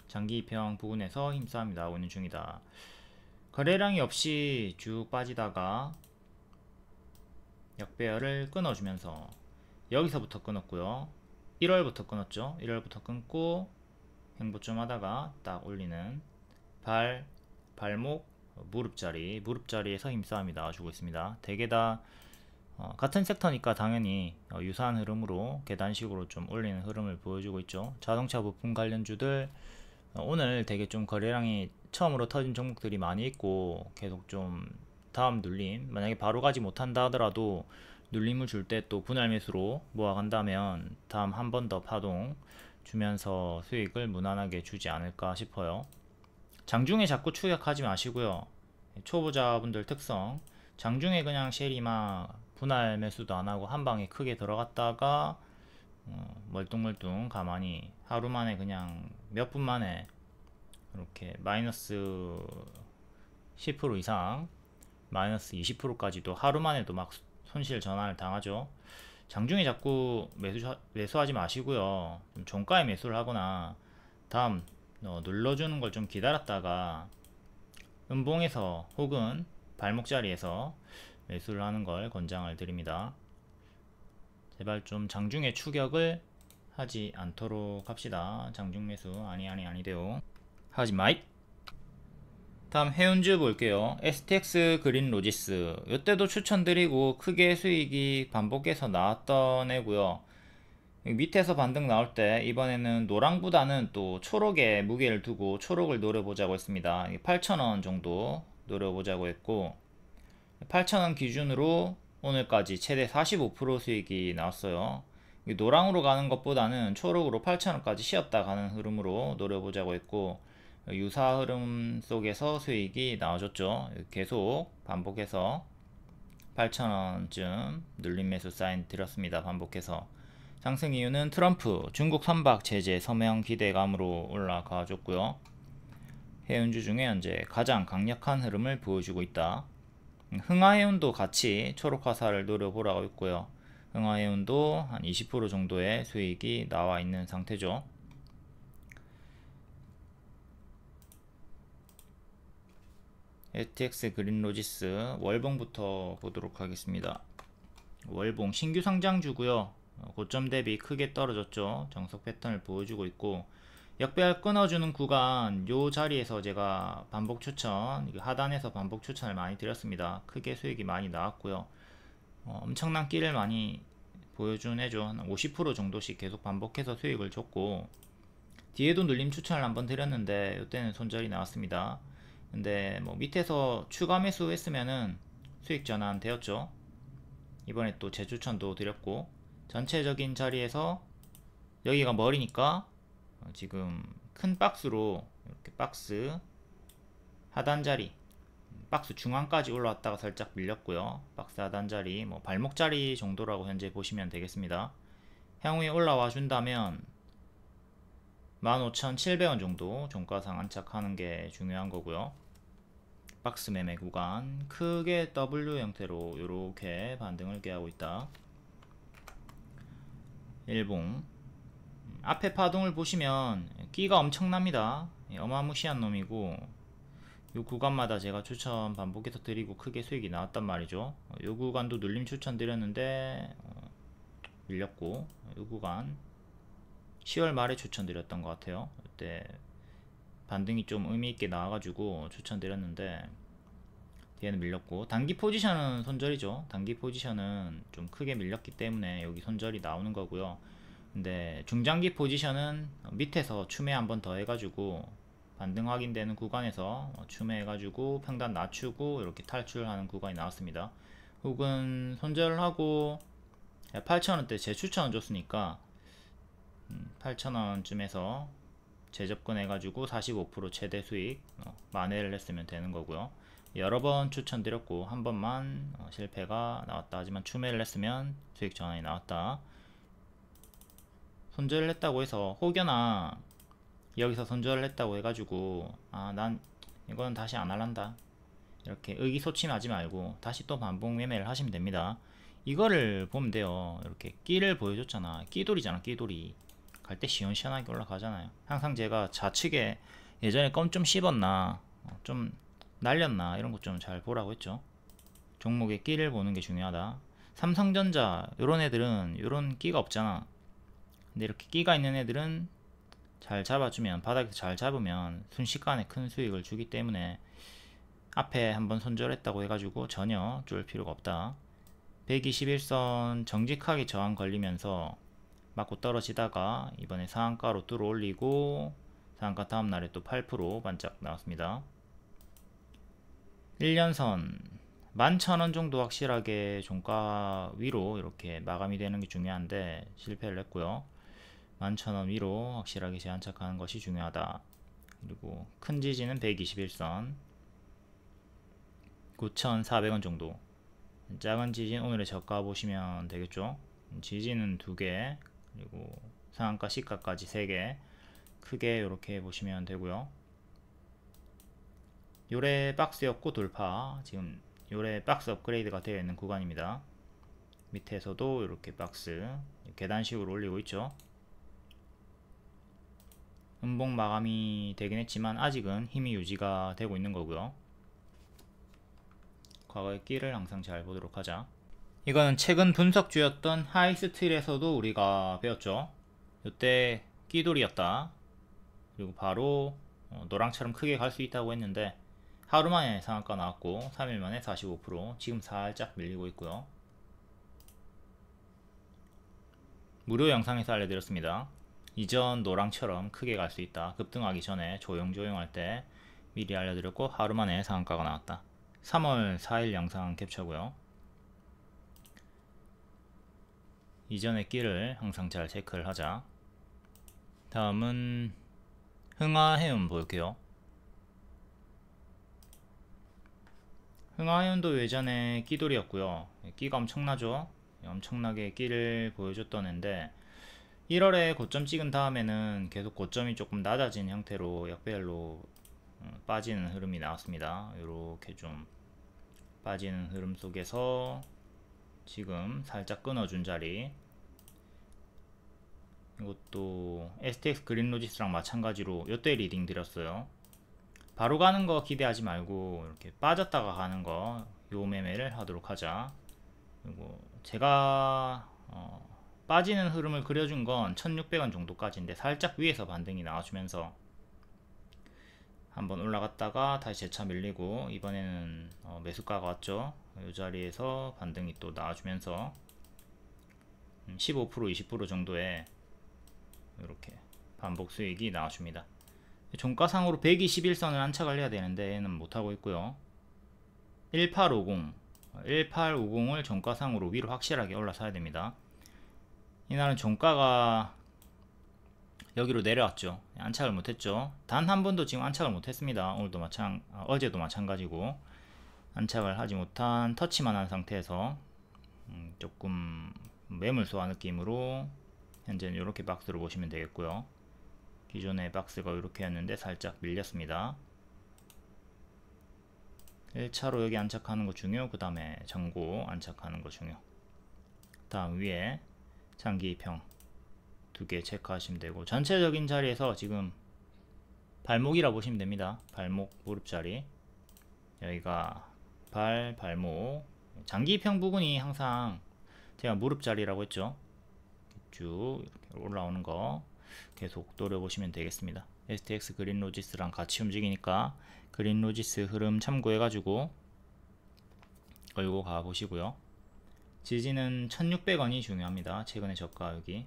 장기 평 부근에서 힘싸움이 나오고 있는 중이다. 거래량이 없이 쭉 빠지다가 역배열을 끊어주면서 여기서부터 끊었고요. 1월부터 끊었죠. 1월부터 끊고 횡보 좀 하다가 딱 올리는 발목, 무릎자리에서 힘싸움이 나와주고 있습니다. 대개 다 같은 섹터니까 당연히 유사한 흐름으로 계단식으로 좀 올리는 흐름을 보여주고 있죠. 자동차 부품 관련주들 오늘 되게 좀 거래량이 처음으로 터진 종목들이 많이 있고, 계속 좀 다음 눌림, 만약에 바로 가지 못한다 하더라도 눌림을 줄 때 또 분할 매수로 모아간다면 다음 한 번 더 파동 주면서 수익을 무난하게 주지 않을까 싶어요. 장중에 자꾸 추격하지 마시고요. 초보자분들 특성, 장중에 그냥 쉐리마 분할 매수도 안하고 한방에 크게 들어갔다가 멀뚱멀뚱 가만히 하루 만에 그냥 몇 분 만에 이렇게 마이너스 10% 이상, 마이너스 20%까지도 하루 만에도 막 손실 전환을 당하죠. 장중에 자꾸 매수하지 마시고요. 좀 종가에 매수를 하거나 다음 눌러주는 걸 좀 기다렸다가 음봉에서 혹은 발목 자리에서 매수를 하는 걸 권장을 드립니다. 제발 좀 장중에 추격을 하지 않도록 합시다. 장중 매수 아니돼요. 하지 마잇. 다음 해운주 볼게요. STX 그린로지스, 이때도 추천드리고 크게 수익이 반복해서 나왔던 애고요. 밑에서 반등 나올 때 이번에는 노랑보다는 또 초록에 무게를 두고 초록을 노려보자고 했습니다. 8,000원 정도 노려보자고 했고, 8,000원 기준으로 오늘까지 최대 45% 수익이 나왔어요. 노랑으로 가는 것보다는 초록으로 8,000원까지 쉬었다 가는 흐름으로 노려보자고 했고, 유사 흐름 속에서 수익이 나와줬죠. 계속 반복해서 8,000원쯤 눌림 매수 사인 드렸습니다. 반복해서 상승 이유는 트럼프 중국 선박 제재 서명 기대감으로 올라가 줬고요. 해운주 중에 현재 가장 강력한 흐름을 보여주고 있다. 흥하해운도 같이 초록 화살을 노려보라고 했고요. 흥하해운도 한 20% 정도의 수익이 나와 있는 상태죠. STX 그린로지스 월봉부터 보도록 하겠습니다. 월봉 신규 상장주고요. 고점 대비 크게 떨어졌죠. 정석 패턴을 보여주고 있고, 역배열 끊어주는 구간 요 자리에서 제가 반복 추천, 하단에서 반복 추천을 많이 드렸습니다. 크게 수익이 많이 나왔고요. 엄청난 끼를 많이 보여준 애죠. 한 50% 정도씩 계속 반복해서 수익을 줬고, 뒤에도 눌림 추천을 한번 드렸는데 이때는 손절이 나왔습니다. 근데 뭐 밑에서 추가 매수 했으면은 수익 전환 되었죠. 이번에 또 재추천도 드렸고, 전체적인 자리에서 여기가 머리니까 지금 큰 박스로 이렇게 박스 하단 자리, 박스 중앙까지 올라왔다가 살짝 밀렸고요. 박스 하단 자리, 뭐 발목 자리 정도라고 현재 보시면 되겠습니다. 향후에 올라와 준다면 15,700원 정도 종가상 안착하는 게 중요한 거고요. 박스 매매 구간 크게 W 형태로 이렇게 반등을 기하고 있다. 일봉 앞에 파동을 보시면 끼가 엄청납니다. 어마무시한 놈이고, 이 구간마다 제가 추천 반복해서 드리고 크게 수익이 나왔단 말이죠. 이 구간도 눌림 추천 드렸는데 밀렸고, 이 구간 10월 말에 추천드렸던 것 같아요. 그때 반등이 좀 의미있게 나와가지고 추천드렸는데 뒤에는 밀렸고, 단기 포지션은 손절이죠. 단기 포지션은 좀 크게 밀렸기 때문에 여기 손절이 나오는 거고요. 근데 중장기 포지션은 밑에서 추매 한번 더 해가지고 반등 확인되는 구간에서 추매 해가지고 평단 낮추고 이렇게 탈출하는 구간이 나왔습니다. 혹은 손절을 하고 8,000원대 재추천 줬으니까 8,000원쯤에서 재접근 해가지고 45% 최대 수익 만회를 했으면 되는 거고요. 여러 번 추천드렸고 한 번만 실패가 나왔다. 하지만 추매를 했으면 수익 전환이 나왔다. 손절을 했다고 해서 혹여나 여기서 손절을 했다고 해가지고 난 이건 다시 안 할란다 이렇게 의기소침하지 말고 다시 또 반복 매매를 하시면 됩니다. 이거를 보면 돼요. 이렇게 끼를 보여줬잖아. 끼돌이잖아. 끼돌이 갈 때 시원시원하게 올라가잖아요. 항상 제가 좌측에 예전에 껌 좀 씹었나 좀 날렸나 이런 것 좀 잘 보라고 했죠. 종목의 끼를 보는 게 중요하다. 삼성전자 요런 애들은 요런 끼가 없잖아. 근데 이렇게 끼가 있는 애들은 잘 잡아주면, 바닥에서 잘 잡으면 순식간에 큰 수익을 주기 때문에 앞에 한번 손절했다고 해가지고 전혀 쫄 필요가 없다. 121선 정직하게 저항 걸리면서 맞고 떨어지다가 이번에 상한가로 뚫어 올리고 상한가 다음날에 또 8% 반짝 나왔습니다. 1년선 11,000원 정도 확실하게 종가 위로 이렇게 마감이 되는 게 중요한데 실패를 했고요. 11,000원 위로 확실하게 재안착하는 것이 중요하다. 그리고 큰 지지는 121선 9,400원 정도. 작은 지진 오늘의 저가 보시면 되겠죠. 지지는 2개 그리고 상한가 시가까지 3개 크게 이렇게 보시면 되고요. 요래 박스였고 돌파, 지금 요래 박스 업그레이드가 되어 있는 구간입니다. 밑에서도 이렇게 박스 계단식으로 올리고 있죠. 음봉 마감이 되긴 했지만 아직은 힘이 유지가 되고 있는 거고요. 과거의 끼를 항상 잘 보도록 하자. 이거는 최근 분석주였던 하이스틸에서도 우리가 배웠죠. 이때 끼돌이었다. 그리고 바로 노랑처럼 크게 갈 수 있다고 했는데 하루 만에 상한가 나왔고 3일 만에 45%, 지금 살짝 밀리고 있고요. 무료 영상에서 알려드렸습니다. 이전 노랑처럼 크게 갈 수 있다. 급등하기 전에 조용조용 할 때 미리 알려드렸고 하루 만에 상한가가 나왔다. 3월 4일 영상 캡처고요. 이전의 끼를 항상 잘 체크를 하자. 다음은 흥하해운 볼게요. 흥하해운도 예전에 끼돌이었고요. 끼가 엄청나죠. 엄청나게 끼를 보여줬던 애인데 1월에 고점 찍은 다음에는 계속 고점이 조금 낮아진 형태로 약배열로 빠지는 흐름이 나왔습니다. 이렇게 좀 빠지는 흐름 속에서 지금 살짝 끊어준 자리, 이것도 STX 그린로지스랑 마찬가지로 요때 리딩 드렸어요. 바로 가는 거 기대하지 말고 이렇게 빠졌다가 가는 거, 요 매매를 하도록 하자. 그리고 제가 빠지는 흐름을 그려준 건 1600원 정도까지인데 살짝 위에서 반등이 나와주면서 한번 올라갔다가 다시 재차 밀리고 이번에는 매수가가 왔죠. 이 자리에서 반등이 또 나와주면서 15% 20% 정도의 이렇게 반복 수익이 나와줍니다. 종가상으로 121선을 안착을 해야 되는데 얘는 못하고 있고요. 1850을 종가상으로 위로 확실하게 올라서야 됩니다. 이날은 종가가 여기로 내려왔죠. 안착을 못했죠. 단 한 번도 지금 안착을 못했습니다. 오늘도 어제도 마찬가지고 안착을 하지 못한 터치만 한 상태에서 조금 매물소화 느낌으로 현재는 이렇게 박스로 보시면 되겠고요. 기존의 박스가 이렇게였는데 살짝 밀렸습니다. 1차로 여기 안착하는 거 중요, 그 다음에 전고 안착하는 거 중요. 다음 위에 장기평 2개 체크하시면 되고, 전체적인 자리에서 지금 발목이라 보시면 됩니다. 발목, 무릎 자리, 여기가 발목, 장기평 부분이 항상 제가 무릎 자리라고 했죠. 쭉 이렇게 올라오는 거 계속 노려보시면 되겠습니다. STX 그린로지스랑 같이 움직이니까 그린로지스 흐름 참고해 가지고 걸고 가 보시고요. 지지는 1600원이 중요합니다. 최근에 저가 여기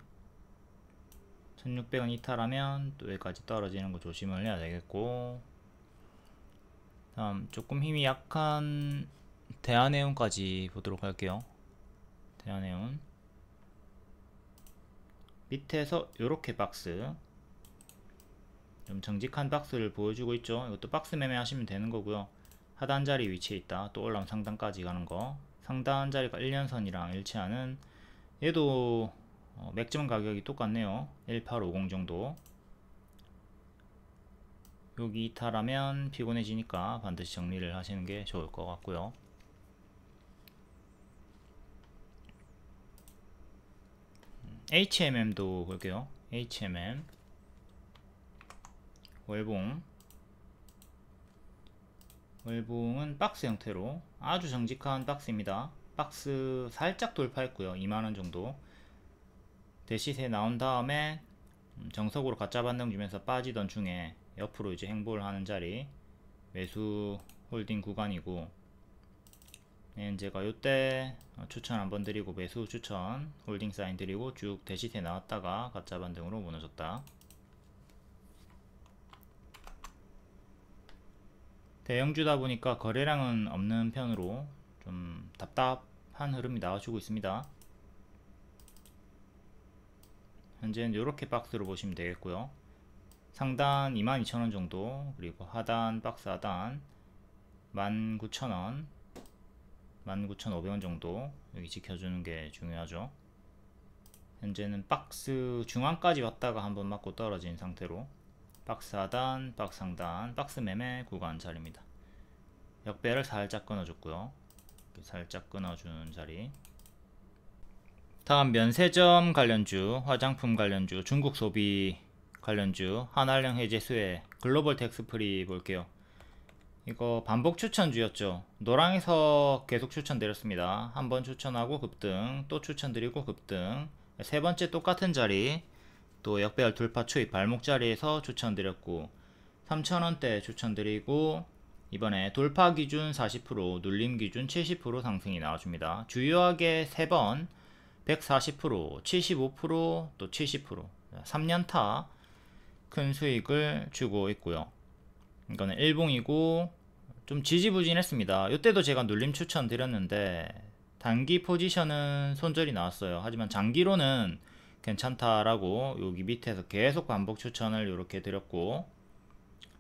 1600원 이탈하면 또 여기까지 떨어지는 거 조심을 해야 되겠고, 다음 조금 힘이 약한 대한해운까지 보도록 할게요. 대한해운 밑에서 요렇게 박스, 좀 정직한 박스를 보여주고 있죠. 이것도 박스 매매 하시면 되는 거고요. 하단 자리 위치에 있다. 또 올라오면 상단까지 가는 거. 상단 자리가 1년선이랑 일치하는, 얘도 맥점 가격이 똑같네요. 1850 정도. 여기 이탈하면 피곤해지니까 반드시 정리를 하시는 게 좋을 것 같고요. HMM도 볼게요. HMM 월봉은 박스 형태로 아주 정직한 박스입니다. 박스 살짝 돌파했고요. 2만원 정도 대시세 나온 다음에 정석으로 가짜 반등 주면서 빠지던 중에 옆으로 이제 행보를 하는 자리, 매수 홀딩 구간이고, 제가 요때 추천 한번 드리고 매수 추천 홀딩 사인 드리고 쭉 대시세 나왔다가 가짜 반등으로 무너졌다. 대형주다 보니까 거래량은 없는 편으로 좀 답답한 흐름이 나와주고 있습니다. 현재는 이렇게 박스로 보시면 되겠고요. 상단 22,000원 정도, 그리고 하단 박스 하단 19,000원, 19,500원 정도 여기 지켜주는 게 중요하죠. 현재는 박스 중앙까지 왔다가 한번 맞고 떨어진 상태로 박스 하단, 박스 상단, 박스 매매 구간 자리입니다. 역배를 살짝 끊어줬고요. 살짝 끊어주는 자리. 다음 면세점 관련주, 화장품 관련주, 중국 소비 관련주, 한알령 해제 수혜, 글로벌 텍스프리 볼게요. 이거 반복 추천주였죠. 노랑에서 계속 추천드렸습니다. 한번 추천하고 급등, 또 추천드리고 급등, 세 번째 똑같은 자리, 또 역배열 돌파 추입 발목 자리에서 추천드렸고 3,000원대 추천드리고, 이번에 돌파 기준 40%, 눌림 기준 70% 상승이 나와줍니다. 주요하게 3번 140%, 75%, 또 70%, 3년타 큰 수익을 주고 있고요. 이거는 일봉이고 좀 지지부진했습니다. 이때도 제가 눌림 추천드렸는데 단기 포지션은 손절이 나왔어요. 하지만 장기로는 괜찮다라고 여기 밑에서 계속 반복 추천을 이렇게 드렸고,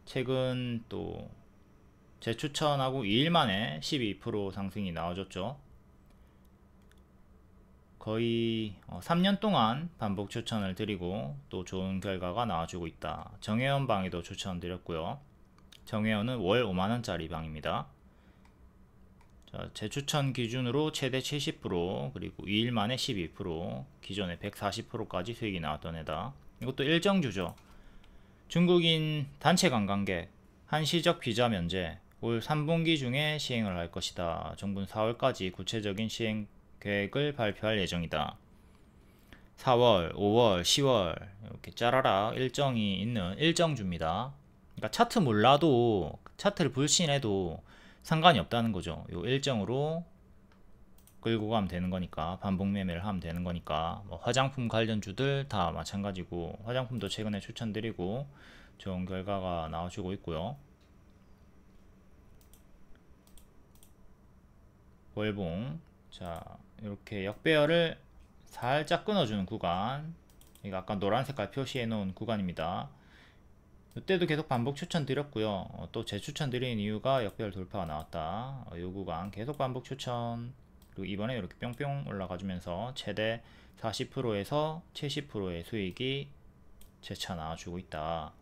최근 또 재추천하고 2일 만에 12% 상승이 나와줬죠. 거의 3년 동안 반복 추천을 드리고 또 좋은 결과가 나와주고 있다. 정혜원 방에도 추천드렸고요. 정혜원은 월 5만원짜리 방입니다. 자, 재추천 기준으로 최대 70%, 그리고 2일 만에 12%, 기존에 140%까지 수익이 나왔던 애다. 이것도 일정주죠. 중국인 단체 관광객 한시적 비자 면제 올 3분기 중에 시행을 할 것이다. 정부는 4월까지 구체적인 시행 계획을 발표할 예정이다. 4월, 5월, 10월 이렇게 짜라락 일정이 있는 일정주입니다. 그러니까 차트 몰라도, 차트를 불신해도 상관이 없다는 거죠. 요 일정으로 끌고 가면 되는 거니까, 반복 매매를 하면 되는 거니까. 뭐 화장품 관련주들 다 마찬가지고, 화장품도 최근에 추천드리고 좋은 결과가 나와주고 있고요. 월봉, 자 이렇게 역배열을 살짝 끊어주는 구간, 이거 아까 노란 색깔 표시해 놓은 구간입니다. 이때도 계속 반복 추천 드렸고요. 또 재추천 드리는 이유가 역배열 돌파가 나왔다. 이 구간 계속 반복 추천, 그리고 이번에 이렇게 뿅뿅 올라가 주면서 최대 40%에서 70%의 수익이 재차 나와주고 있다.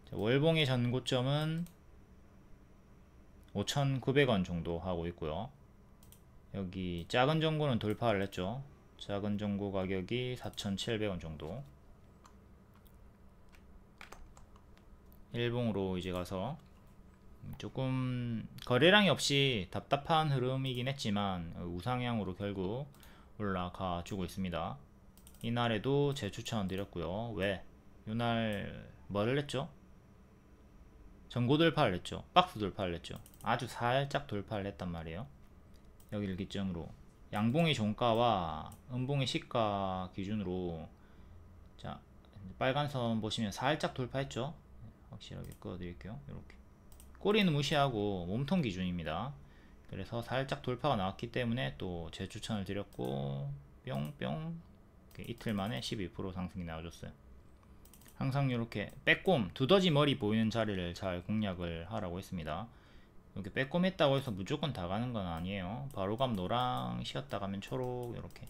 자, 월봉의 전고점은 5,900원 정도 하고 있고요. 여기 작은 정고는 돌파를 했죠. 작은 정고 가격이 4,700원 정도. 일봉으로 이제 가서 조금 거래량이 없이 답답한 흐름이긴 했지만 우상향으로 결국 올라가 주고 있습니다. 이날에도 재추천 드렸고요. 왜? 이날 뭐를 했죠? 전고 돌파를 했죠. 박스 돌파를 했죠. 아주 살짝 돌파를 했단 말이에요. 여기를 기점으로 양봉의 종가와 음봉의 시가 기준으로, 자 빨간 선 보시면 살짝 돌파했죠. 확실하게 꺼드릴게요. 이렇게 꼬리는 무시하고 몸통 기준입니다. 그래서 살짝 돌파가 나왔기 때문에 또 재추천을 드렸고 뿅뿅 이틀 만에 12% 상승이 나와줬어요. 항상 이렇게 빼꼼 두더지 머리 보이는 자리를 잘 공략을 하라고 했습니다. 이렇게 빼꼼 했다고 해서 무조건 다 가는 건 아니에요. 바로감 노랑, 쉬었다 가면 초록, 이렇게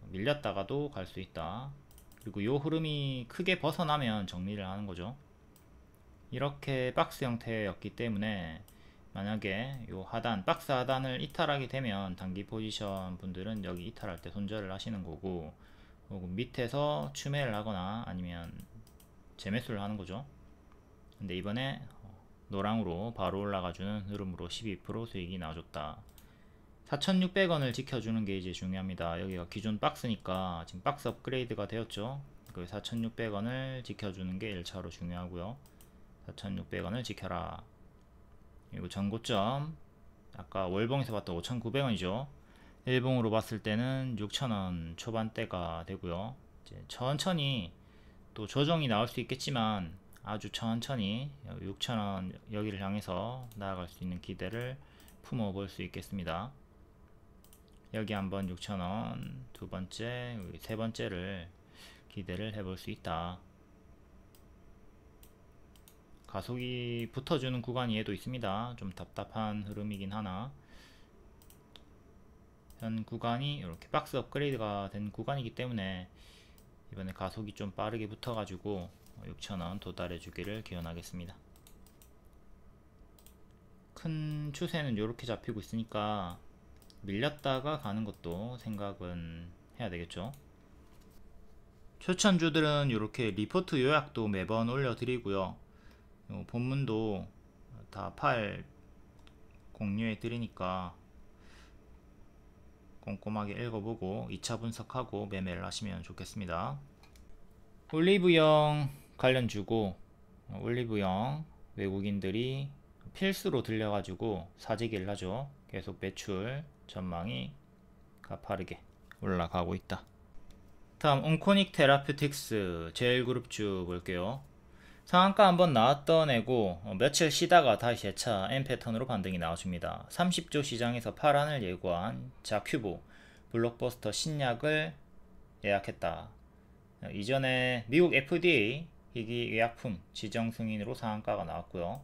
밀렸다가도 갈 수 있다. 그리고 요 흐름이 크게 벗어나면 정리를 하는 거죠. 이렇게 박스 형태였기 때문에 만약에 요 하단, 박스 하단을 이탈하게 되면 단기 포지션 분들은 여기 이탈할 때 손절을 하시는 거고, 혹은 밑에서 추매를 하거나 아니면 재매수를 하는 거죠. 근데 이번에 노랑으로 바로 올라가주는 흐름으로 12% 수익이 나와줬다. 4,600원을 지켜주는 게 이제 중요합니다. 여기가 기존 박스니까 지금 박스 업그레이드가 되었죠. 그 4,600원을 지켜주는 게 1차로 중요하고요. 4,600원을 지켜라. 그리고 전고점 아까 월봉에서 봤던 5,900원이죠. 일봉으로 봤을 때는 6,000원 초반대가 되고요. 이제 천천히 또 조정이 나올 수 있겠지만 아주 천천히 6,000원 여기를 향해서 나아갈 수 있는 기대를 품어 볼 수 있겠습니다. 여기 한번 6,000원, 두 번째, 세 번째를 기대를 해볼 수 있다. 가속이 붙어주는 구간이 얘도 있습니다. 좀 답답한 흐름이긴 하나, 현 구간이 이렇게 박스 업그레이드가 된 구간이기 때문에 이번에 가속이 좀 빠르게 붙어가지고 6,000원 도달해 주기를 기원하겠습니다. 큰 추세는 이렇게 잡히고 있으니까 밀렸다가 가는 것도 생각은 해야 되겠죠. 추천주들은 이렇게 리포트 요약도 매번 올려드리고요. 본문도 다 파일 공유해 드리니까 꼼꼼하게 읽어보고 2차 분석하고 매매를 하시면 좋겠습니다. 올리브영 관련주고, 올리브영 외국인들이 필수로 들려가지고 사재기를 하죠. 계속 매출 전망이 가파르게 올라가고 있다. 다음 온코닉 테라퓨틱스 제일그룹주 볼게요. 상한가 한번 나왔던 애고 며칠 쉬다가 다시 재차 M 패턴으로 반등이 나와줍니다. 30조 시장에서 파란을 예고한 자큐보 블록버스터 신약을 예약했다. 이전에 미국 FDA 희귀 의약품 지정 승인으로 상한가가 나왔고요.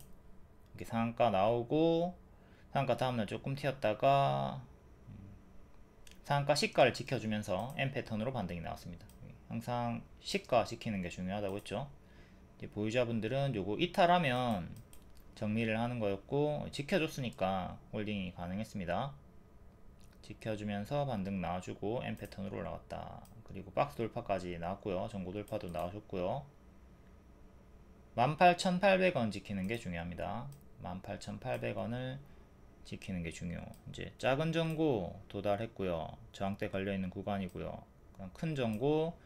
이렇게 상한가 나오고 상한가 다음날 조금 튀었다가 상한가 시가를 지켜주면서 M 패턴으로 반등이 나왔습니다. 항상 시가 지키는 게 중요하다고 했죠. 보유자분들은 요거 이탈하면 정리를 하는 거였고, 지켜줬으니까 홀딩이 가능했습니다. 지켜주면서 반등 나와주고 M 패턴으로 올라갔다. 그리고 박스 돌파까지 나왔고요. 전고 돌파도 나오셨고요. 18,800원 지키는 게 중요합니다. 18,800원을 지키는 게 중요. 이제 작은 전고 도달했고요. 저항대 걸려있는 구간이고요. 큰 전고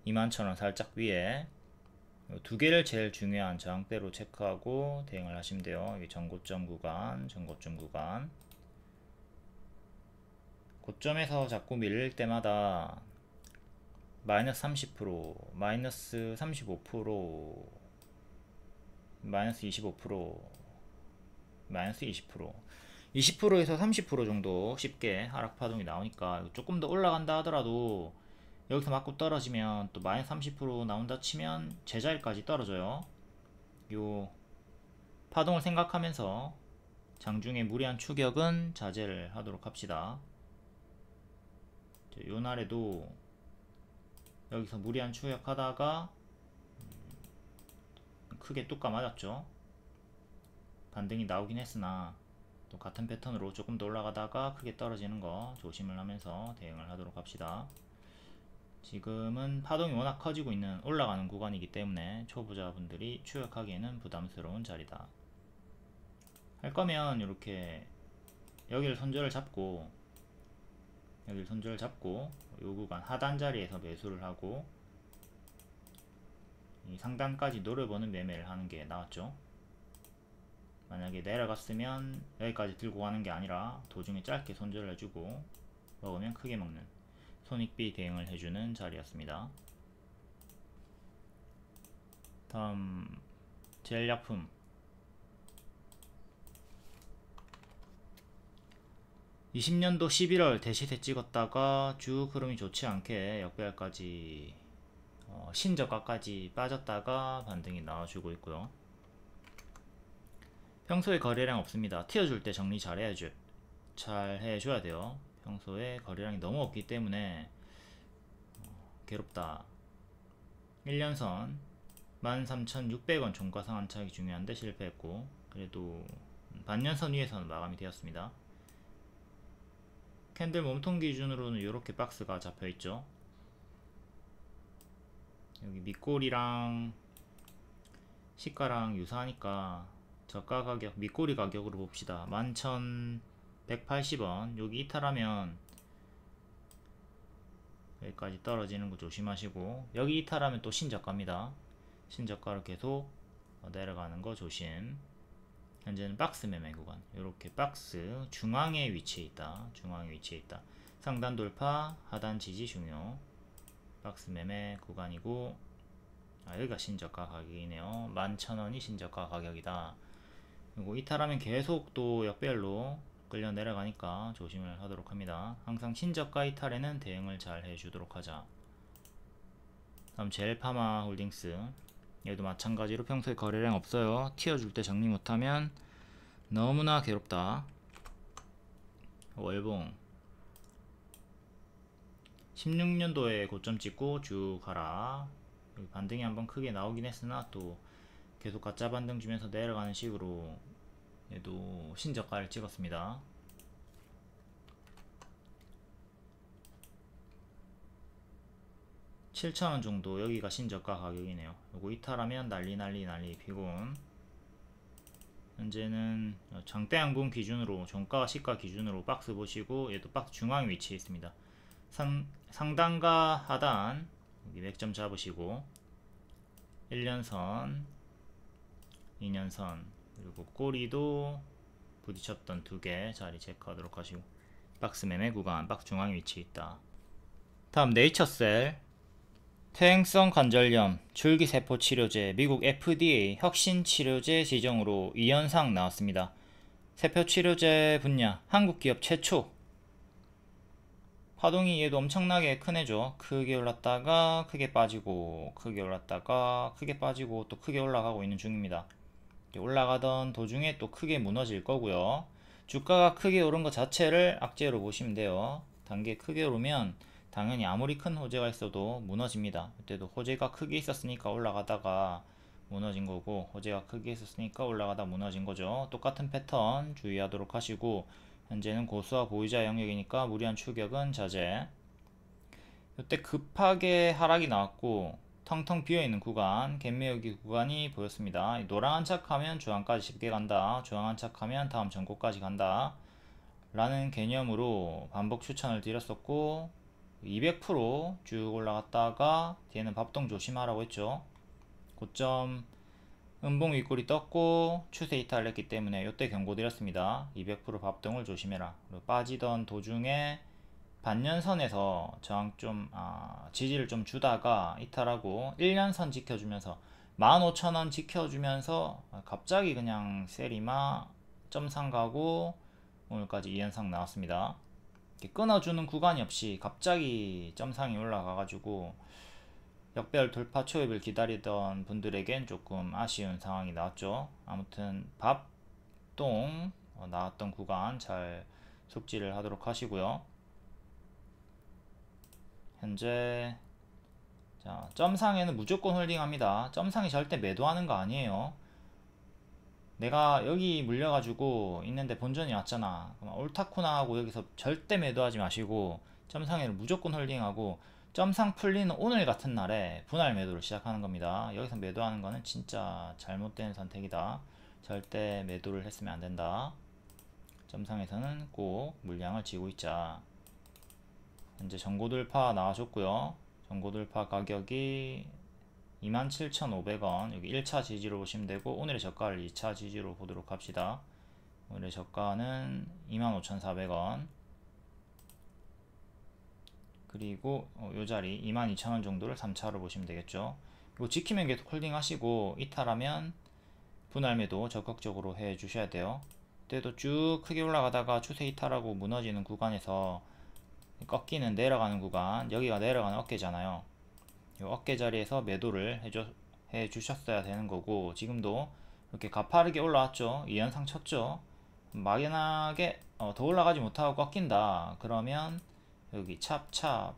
21,000원 살짝 위에 두 개를 제일 중요한 저항대로 체크하고 대응을 하시면 돼요. 여기 전고점 구간, 전고점 구간. 고점에서 자꾸 밀릴 때마다 마이너스 30%, 마이너스 35%, 마이너스 25%, 마이너스 20%, 20%에서 30% 정도 쉽게 하락 파동이 나오니까 조금 더 올라간다 하더라도 여기서 맞고 떨어지면 또 마이너스 30% 나온다 치면 제자리까지 떨어져요. 요 파동을 생각하면서 장중에 무리한 추격은 자제를 하도록 합시다. 요 날에도 여기서 무리한 추격하다가 크게 뚝가 맞았죠. 반등이 나오긴 했으나 또 같은 패턴으로 조금 더 올라가다가 크게 떨어지는 거 조심을 하면서 대응을 하도록 합시다. 지금은 파동이 워낙 커지고 있는 올라가는 구간이기 때문에 초보자분들이 추격하기에는 부담스러운 자리다. 할 거면 이렇게 여기를 손절을 잡고 요 구간 하단 자리에서 매수를 하고 이 상단까지 노려보는 매매를 하는 게 나았죠. 만약에 내려갔으면 여기까지 들고 가는 게 아니라 도중에 짧게 손절을 해주고 먹으면 크게 먹는 손익비 대응을 해주는 자리였습니다. 다음 제일약품 20년도 11월 대시세 찍었다가 쭉 흐름이 좋지 않게 역배열까지 신저가까지 빠졌다가 반등이 나와주고 있고요. 평소에 거래량 없습니다. 튀어줄 때 정리 잘 해줘야 돼요. 평소에 거래량이 너무 없기 때문에 괴롭다. 1년선 13,600원 종가상 안착이 중요한데 실패했고, 그래도 반년선 위에서는 마감이 되었습니다. 캔들 몸통 기준으로는 이렇게 박스가 잡혀있죠. 여기 밑골이랑 시가랑 유사하니까 저가 가격, 밑골이 가격으로 봅시다. 11,180원. 여기 이탈하면 여기까지 떨어지는 거 조심하시고, 여기 이탈하면 또 신저가입니다. 신저가로 계속 내려가는 거 조심. 현재는 박스 매매 구간, 이렇게 박스 중앙에 위치해 있다. 상단 돌파, 하단 지지 중요. 박스 매매 구간이고, 여기가 신저가 가격이네요. 11,000원이 신저가 가격이다. 그리고 이탈하면 계속 또 역배열로 끌려 내려가니까 조심을 하도록 합니다. 항상 신저가 이탈에는 대응을 잘 해주도록 하자. 다음 젤파마 홀딩스, 얘도 마찬가지로 평소에 거래량 없어요. 튀어줄 때 정리 못하면 너무나 괴롭다. 월봉 16년도에 고점 찍고 쭉 가라. 여기 반등이 한번 크게 나오긴 했으나 또 계속 가짜 반등 주면서 내려가는 식으로 얘도 신저가를 찍었습니다. 7,000원 정도, 여기가 신저가 가격이네요. 요거 이탈하면 난리 피곤. 현재는 장대양봉 기준으로, 종가 시가 기준으로 박스 보시고, 얘도 박스 중앙에 위치해 있습니다. 상단과 하단 여기 맥점 잡으시고, 1년선 2년선 그리고 꼬리도 부딪혔던 두 개 자리 체크하도록 하시고, 박스 매매 구간 박스 중앙에 위치해 있다. 다음 네이처셀 퇴행성 관절염 줄기세포 치료제 미국 FDA 혁신 치료제 지정으로 2연상 나왔습니다. 세포 치료제 분야 한국 기업 최초. 파동이 얘도 엄청나게 큰 애죠. 크게 올랐다가 크게 빠지고, 크게 올랐다가 크게 빠지고, 또 크게 올라가고 있는 중입니다. 올라가던 도중에 또 크게 무너질 거고요. 주가가 크게 오른 것 자체를 악재로 보시면 돼요. 단계 크게 오르면 당연히 아무리 큰 호재가 있어도 무너집니다. 그때도 호재가 크게 있었으니까 올라가다가 무너진 거고, 호재가 크게 있었으니까 올라가다 무너진 거죠. 똑같은 패턴 주의하도록 하시고, 현재는 고수와 보유자 영역이니까 무리한 추격은 자제. 이때 급하게 하락이 나왔고 텅텅 비어있는 구간, 갭매우기 구간이 보였습니다. 노랑 안착하면 중앙까지 쉽게 간다, 중앙 안착하면 다음 전고까지 간다 라는 개념으로 반복 추천을 드렸었고, 200% 쭉 올라갔다가 뒤에는 밥동 조심하라고 했죠. 고점 음봉 윗골이 떴고 추세 이탈을 했기 때문에 이때 경고 드렸습니다. 200% 밥동을 조심해라. 그리고 빠지던 도중에 반년선에서 저항 좀 지지를 좀 주다가 이탈하고 1년선 지켜주면서 15,000원 지켜주면서 갑자기 그냥 세리마 점상 가고 오늘까지 2연상 나왔습니다. 끊어주는 구간이 없이 갑자기 점상이 올라가가지고 역배열 돌파 초입을 기다리던 분들에겐 조금 아쉬운 상황이 나왔죠. 아무튼 밥동 나왔던 구간 잘 숙지를 하도록 하시고요. 현재 자, 점상에는 무조건 홀딩합니다. 점상이 절대 매도하는 거 아니에요. 내가 여기 물려가지고 있는데 본전이 왔잖아. 옳다쿠나 하고 여기서 절대 매도하지 마시고 점상에는 무조건 홀딩하고, 점상 풀리는 오늘 같은 날에 분할 매도를 시작하는 겁니다. 여기서 매도하는 거는 진짜 잘못된 선택이다. 절대 매도를 했으면 안 된다. 점상에서는 꼭 물량을 쥐고 있자. 현재 전고돌파 나와줬고요. 전고돌파 가격이 27,500원, 여기 1차 지지로 보시면 되고, 오늘의 저가를 2차 지지로 보도록 합시다. 오늘의 저가는 25,400원, 그리고 요 자리 22,000원 정도를 3차로 보시면 되겠죠. 이거 지키면 계속 홀딩 하시고, 이탈하면 분할 매도 적극적으로 해 주셔야 돼요. 때도 쭉 크게 올라가다가 추세 이탈하고 무너지는 구간에서 꺾이는 내려가는 구간, 여기가 내려가는 어깨잖아요. 이 어깨 자리에서 매도를 해 주셨어야 되는 거고, 지금도 이렇게 가파르게 올라왔죠. 2연상 쳤죠. 막연하게 더 올라가지 못하고 꺾인다 그러면 여기 찹찹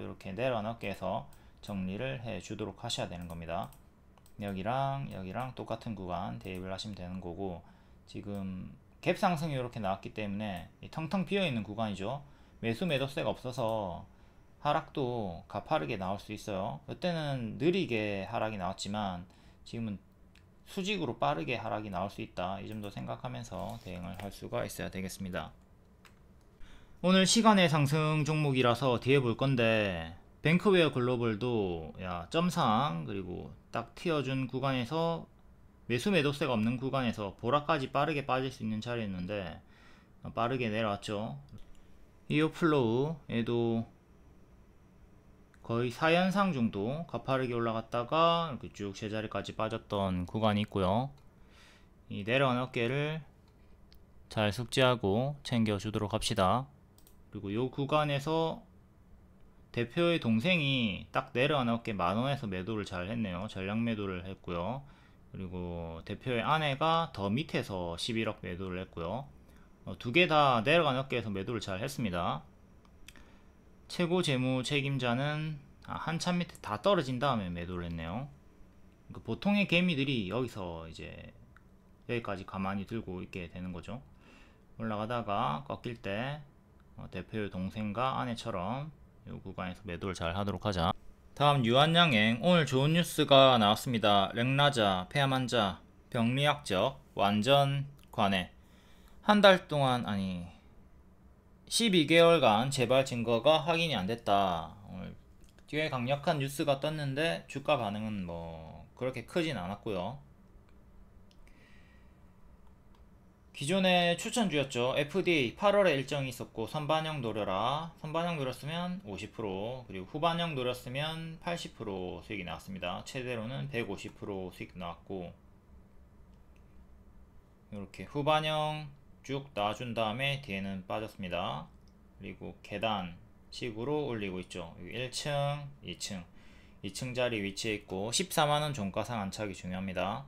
이렇게 내려가는 어깨에서 정리를 해 주도록 하셔야 되는 겁니다. 여기랑 똑같은 구간 대입을 하시면 되는 거고, 지금 갭 상승이 이렇게 나왔기 때문에 텅텅 비어 있는 구간이죠. 매수 매도세가 없어서 하락도 가파르게 나올 수 있어요. 그때는 느리게 하락이 나왔지만 지금은 수직으로 빠르게 하락이 나올 수 있다. 이 점도 생각하면서 대응을 할 수가 있어야 되겠습니다. 오늘 시간의 상승 종목이라서 뒤에 볼 건데, 뱅크웨어 글로벌도 점상 그리고 딱 튀어준 구간에서 매수 매도세가 없는 구간에서 보라까지 빠르게 빠질 수 있는 자리였는데 빠르게 내려왔죠. 이오플로우 얘도 거의 4연상 정도 가파르게 올라갔다가 이렇게 쭉 제자리까지 빠졌던 구간이 있고요. 이 내려간 어깨를 잘 숙지하고 챙겨주도록 합시다. 그리고 이 구간에서 대표의 동생이 딱 내려간 어깨 만원에서 매도를 잘 했네요. 전량 매도를 했고요. 그리고 대표의 아내가 더 밑에서 11억 매도를 했고요. 두 개 다 내려간 어깨에서 매도를 잘 했습니다. 최고 재무 책임자는 한참 밑에 다 떨어진 다음에 매도를 했네요. 보통의 개미들이 여기서 이제 여기까지 가만히 들고 있게 되는 거죠. 올라가다가 꺾일 때 대표의 동생과 아내처럼 이 구간에서 매도를 잘 하도록 하자. 다음 유한양행, 오늘 좋은 뉴스가 나왔습니다. 렉라자, 폐암환자, 병리학적, 완전 관해. 한 달 동안, 아니 12개월간 재발 증거가 확인이 안 됐다. 오늘 꽤 강력한 뉴스가 떴는데 주가 반응은 뭐 그렇게 크진 않았고요. 기존에 추천주였죠. FDA 8월에 일정이 있었고 선반영 노려라. 선반영 노렸으면 50%, 그리고 후반영 노렸으면 80% 수익이 나왔습니다. 최대로는 150% 수익 나왔고, 이렇게 후반영 쭉 나와준 다음에 뒤에는 빠졌습니다. 그리고 계단 식으로 올리고 있죠. 1층, 2층 자리 위치해 있고 14만원 종가상 안착이 중요합니다.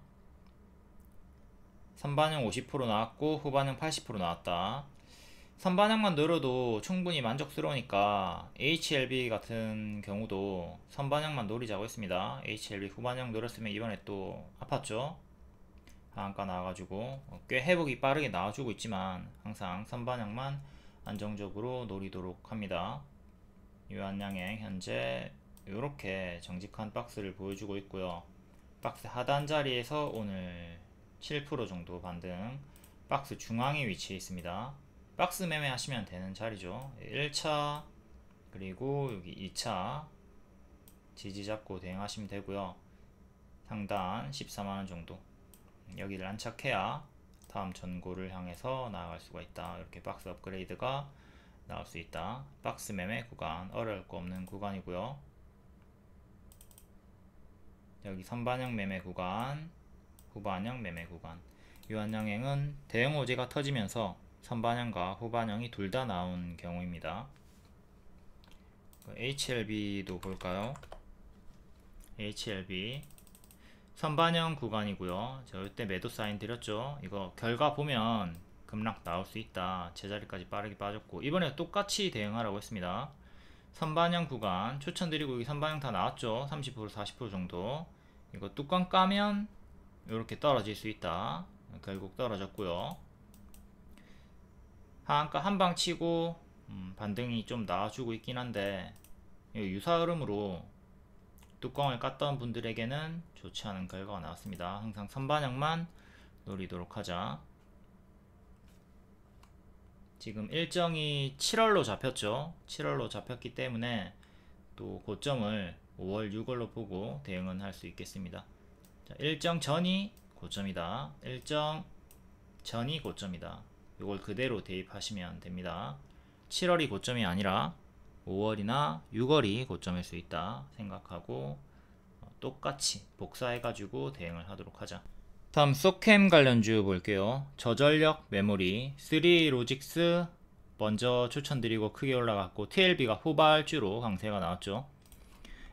선반영 50% 나왔고 후반영 80% 나왔다. 선반영만 노려도 충분히 만족스러우니까 HLB 같은 경우도 선반영만 노리자고 했습니다. HLB 후반영 노렸으면 이번에 또 아팠죠. 하한가 나와가지고 꽤 회복이 빠르게 나와주고 있지만 항상 선반영만 안정적으로 노리도록 합니다. 유한양행 현재 이렇게 정직한 박스를 보여주고 있고요. 박스 하단 자리에서 오늘 7% 정도 반등, 박스 중앙에 위치해 있습니다. 박스 매매 하시면 되는 자리죠. 1차 그리고 여기 2차 지지 잡고 대응하시면 되고요. 상단 14만원 정도, 여기를 안착해야 다음 전고를 향해서 나아갈 수가 있다. 이렇게 박스 업그레이드가 나올 수 있다. 박스 매매 구간 어려울 거 없는 구간이고요. 여기 선반영 매매 구간, 후반영 매매 구간. 유한양행은 대형 호재가 터지면서 선반영과 후반영이 둘 다 나온 경우입니다. HLB도 볼까요? HLB 선반영 구간이고요. 저 이때 매도 사인 드렸죠. 이거 결과 보면 급락 나올 수 있다. 제자리까지 빠르게 빠졌고, 이번에 똑같이 대응하라고 했습니다. 선반영 구간 추천드리고, 여기 선반영 다 나왔죠. 30% 40% 정도. 이거 뚜껑 까면 이렇게 떨어질 수 있다. 결국 떨어졌고요. 하한가 한방 치고 반등이 좀 나와주고 있긴 한데, 유사 흐름으로 뚜껑을 깠던 분들에게는 좋지 않은 결과가 나왔습니다. 항상 선반영만 노리도록 하자. 지금 일정이 7월로 잡혔죠. 7월로 잡혔기 때문에 또 고점을 5월 6월로 보고 대응은 할 수 있겠습니다. 자, 일정 전이 고점이다. 일정 전이 고점이다. 이걸 그대로 대입하시면 됩니다. 7월이 고점이 아니라 5월이나 6월이 고점일 수 있다 생각하고 똑같이 복사해 가지고 대응을 하도록 하자. 다음 소캠 관련주 볼게요. 저전력 메모리 3 로직스 먼저 추천드리고 크게 올라갔고, TLB가 후발주로 강세가 나왔죠.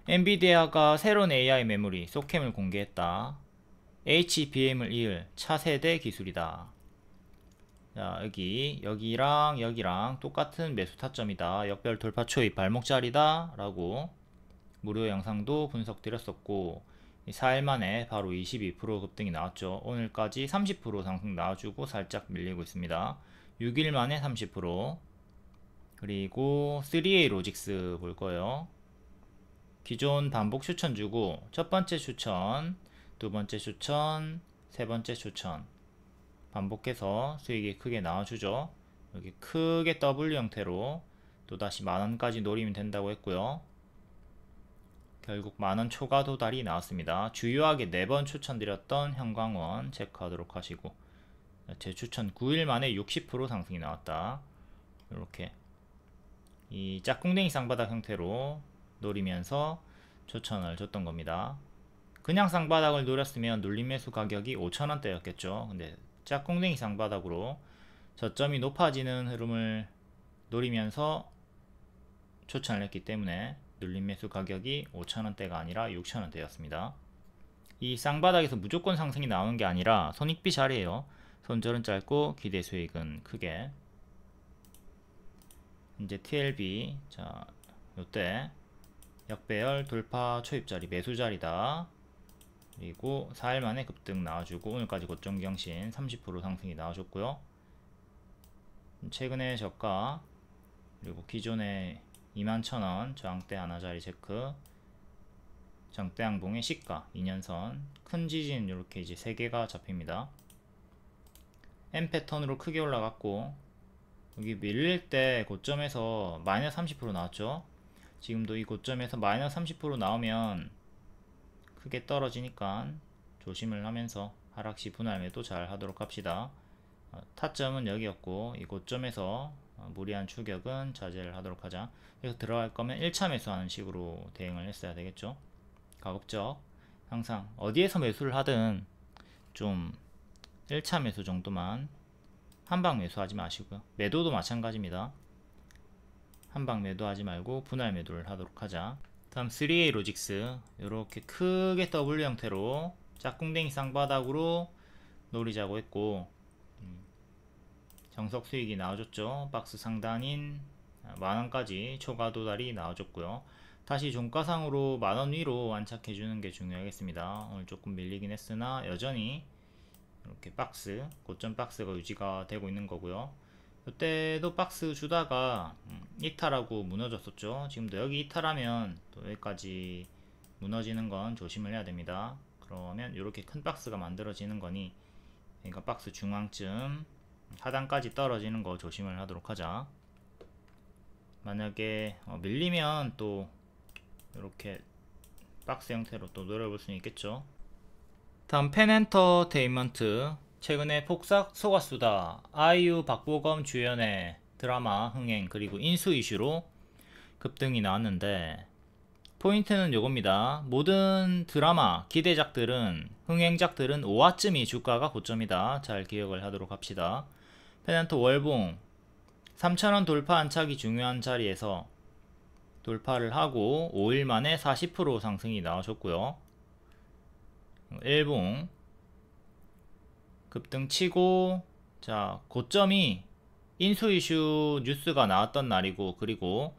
엔비디아가 새로운 AI 메모리 소캠을 공개했다. HBM을 이을 차세대 기술이다. 자, 여기랑 똑같은 매수 타점이다. 역별 돌파 초입 발목자리다 라고 무료 영상도 분석 드렸었고, 4일 만에 바로 22% 급등이 나왔죠. 오늘까지 30% 상승 나와주고 살짝 밀리고 있습니다. 6일 만에 30%. 그리고 3A 로직스 볼 거예요. 기존 반복 추천 주고 첫 번째 추천, 두 번째 추천, 세 번째 추천 반복해서 수익이 크게 나와주죠. 여기 크게 W 형태로 또다시 만원까지 노리면 된다고 했고요. 결국 만원 초과 도달이 나왔습니다. 주요하게 4번 추천드렸던 형광원 체크하도록 하시고, 제 추천 9일 만에 60% 상승이 나왔다. 이렇게 이 짝꿍댕이 쌍바닥 형태로 노리면서 추천을 줬던 겁니다. 그냥 쌍바닥을 노렸으면 눌림 매수 가격이 5,000원대였겠죠. 근데 짝꿍댕이 쌍바닥으로 저점이 높아지는 흐름을 노리면서 추천을 했기 때문에 눌림 매수 가격이 5,000원대가 아니라 6,000원대였습니다. 이 쌍바닥에서 무조건 상승이 나오는 게 아니라 손익비 자리에요. 손절은 짧고 기대 수익은 크게. 이제 TLB, 자, 요때 역배열 돌파 초입자리 매수자리다. 그리고 4일 만에 급등 나와주고 오늘까지 고점 경신 30% 상승이 나와줬고요. 최근에 저가 그리고 기존에 21,000원 저항대 하나짜리 체크, 정대양봉의 시가 2년선 큰 지진 이렇게 이제 3개가 잡힙니다. M 패턴으로 크게 올라갔고, 여기 밀릴 때 고점에서 마이너스 30% 나왔죠. 지금도 이 고점에서 마이너스 30% 나오면 크게 떨어지니까 조심을 하면서 하락시 분할 매도 잘 하도록 합시다. 타점은 여기였고, 이 고점에서 무리한 추격은 자제를 하도록 하자. 그래서 들어갈 거면 1차 매수하는 식으로 대응을 했어야 되겠죠. 가급적 항상 어디에서 매수를 하든 좀 1차 매수 정도만, 한방 매수하지 마시고요. 매도도 마찬가지입니다. 한방 매도하지 말고 분할 매도를 하도록 하자. 다음 3A 로직스 이렇게 크게 W 형태로 짝꿍댕이 쌍바닥으로 노리자고 했고, 정석 수익이 나와줬죠. 박스 상단인 만원까지 초과 도달이 나와줬고요. 다시 종가상으로 만원 위로 안착해주는 게 중요하겠습니다. 오늘 조금 밀리긴 했으나 여전히 이렇게 박스, 고점 박스가 유지가 되고 있는 거고요. 이때도 박스 주다가 이탈하고 무너졌었죠. 지금도 여기 이탈하면 또 여기까지 무너지는 건 조심을 해야 됩니다. 그러면 이렇게 큰 박스가 만들어지는 거니, 그러니까 박스 중앙쯤 하단까지 떨어지는 거 조심을 하도록 하자. 만약에 밀리면 또 이렇게 박스 형태로 또 노려볼 수는 있겠죠. 다음 펜엔터테인먼트, 최근에 폭삭 속았수다, 아이유 박보검 주연의 드라마 흥행 그리고 인수 이슈로 급등이 나왔는데, 포인트는 요겁니다. 모든 드라마 기대작들은, 흥행작들은 5화쯤이 주가가 고점이다. 잘 기억을 하도록 합시다. 펜엔터 월봉 3,000원 돌파 안착이 중요한 자리에서 돌파를 하고 5일 만에 40% 상승이 나와줬고요. 일봉 급등 치고, 자, 고점이 인수 이슈 뉴스가 나왔던 날이고, 그리고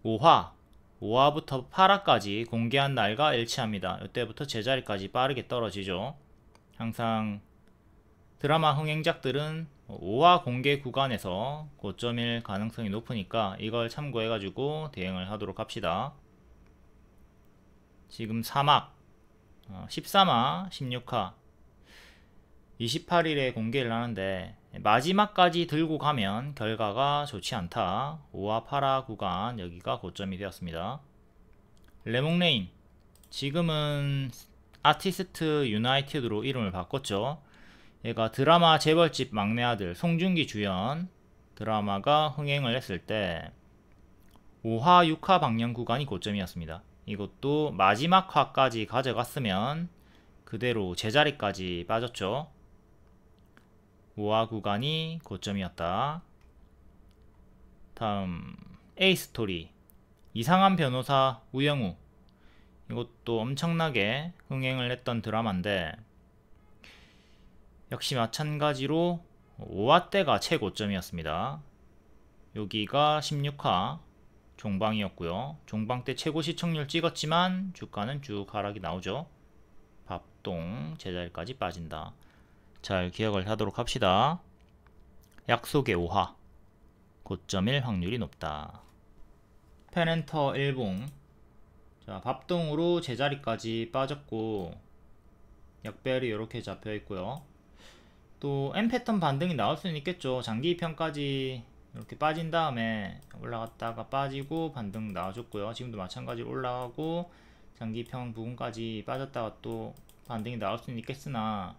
5화부터 8화까지 공개한 날과 일치합니다. 이때부터 제자리까지 빠르게 떨어지죠. 항상 드라마 흥행작들은 5화 공개 구간에서 고점일 가능성이 높으니까 이걸 참고해 가지고 대응을 하도록 합시다. 지금 3화, 13화, 16화 28일에 공개를 하는데, 마지막까지 들고 가면 결과가 좋지 않다. 5화 8화 구간 여기가 고점이 되었습니다. 레몽레인 지금은 아티스트 유나이티드로 이름을 바꿨죠. 얘가 드라마 재벌집 막내 아들 송중기 주연 드라마가 흥행을 했을 때 5화 6화 방영 구간이 고점이었습니다. 이것도 마지막 화까지 가져갔으면 그대로 제자리까지 빠졌죠. 5화 구간이 고점이었다. 다음 A스토리 이상한 변호사 우영우. 이것도 엄청나게 흥행을 했던 드라마인데 역시 마찬가지로 5화 때가 최고점이었습니다. 여기가 16화 종방이었고요. 종방 때 최고 시청률 찍었지만 주가는 쭉 하락이 나오죠. 밥동 제자리까지 빠진다. 잘 기억을 하도록 합시다. 약속의 5화 고점일 확률이 높다. 페넨터 일봉. 자, 밥동으로 제자리까지 빠졌고 약별이 이렇게 잡혀 있고요. 또 M 패턴 반등이 나올 수는 있겠죠. 장기 입형까지 이렇게 빠진 다음에 올라갔다가 빠지고 반등 나와줬고요. 지금도 마찬가지로 올라가고 장기 입형 부분까지 빠졌다가 또 반등이 나올 수는 있겠으나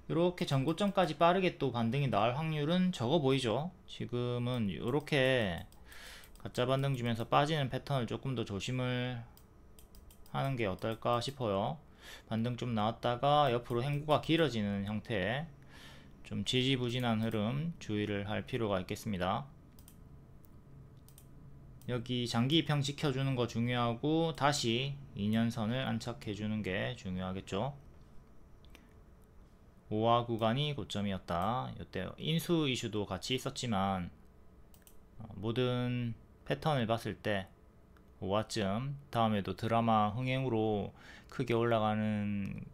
이렇게 전고점까지 빠르게 또 반등이 나올 확률은 적어 보이죠. 지금은 이렇게 가짜 반등 주면서 빠지는 패턴을 조금 더 조심을 하는 게 어떨까 싶어요. 반등 좀 나왔다가 옆으로 행보가 길어지는 형태, 좀 지지부진한 흐름 주의를 할 필요가 있겠습니다. 여기 장기 입형 지켜주는 거 중요하고 다시 2년선을 안착해 주는 게 중요하겠죠. 5화 구간이 고점이었다. 이때 인수 이슈도 같이 있었지만 모든 패턴을 봤을 때 5화쯤 다음에도 드라마 흥행으로 크게 올라가는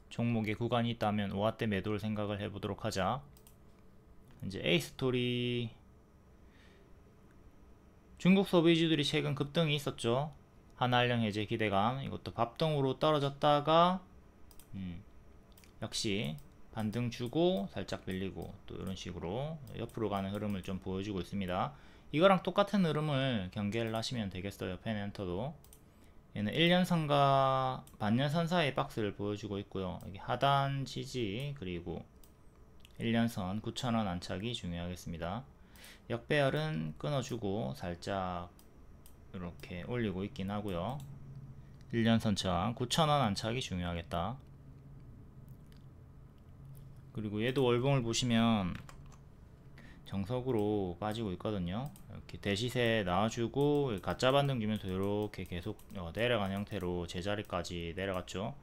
종목의 구간이 있다면 5화 때 매도를 생각을 해보도록 하자. 이제 A스토리 중국 소비주들이 최근 급등이 있었죠. 한한령 해제 기대감. 이것도 밥동으로 떨어졌다가 역시 반등 주고 살짝 밀리고 또 이런 식으로 옆으로 가는 흐름을 좀 보여주고 있습니다. 이거랑 똑같은 흐름을 경계를 하시면 되겠어요. 페넨터도 얘는 1년선과 반년선 사이의 박스를 보여주고 있고요. 여기 하단 지지 그리고 1년선 9,000원 안착이 중요하겠습니다. 역배열은 끊어주고 살짝 이렇게 올리고 있긴 하고요. 1년선 차 9,000원 안착이 중요하겠다. 그리고 얘도 월봉을 보시면 정석으로 빠지고 있거든요. 이렇게 대시세 나와주고 가짜 반등 주면서 이렇게 계속 내려가는 형태로 제자리까지 내려갔죠.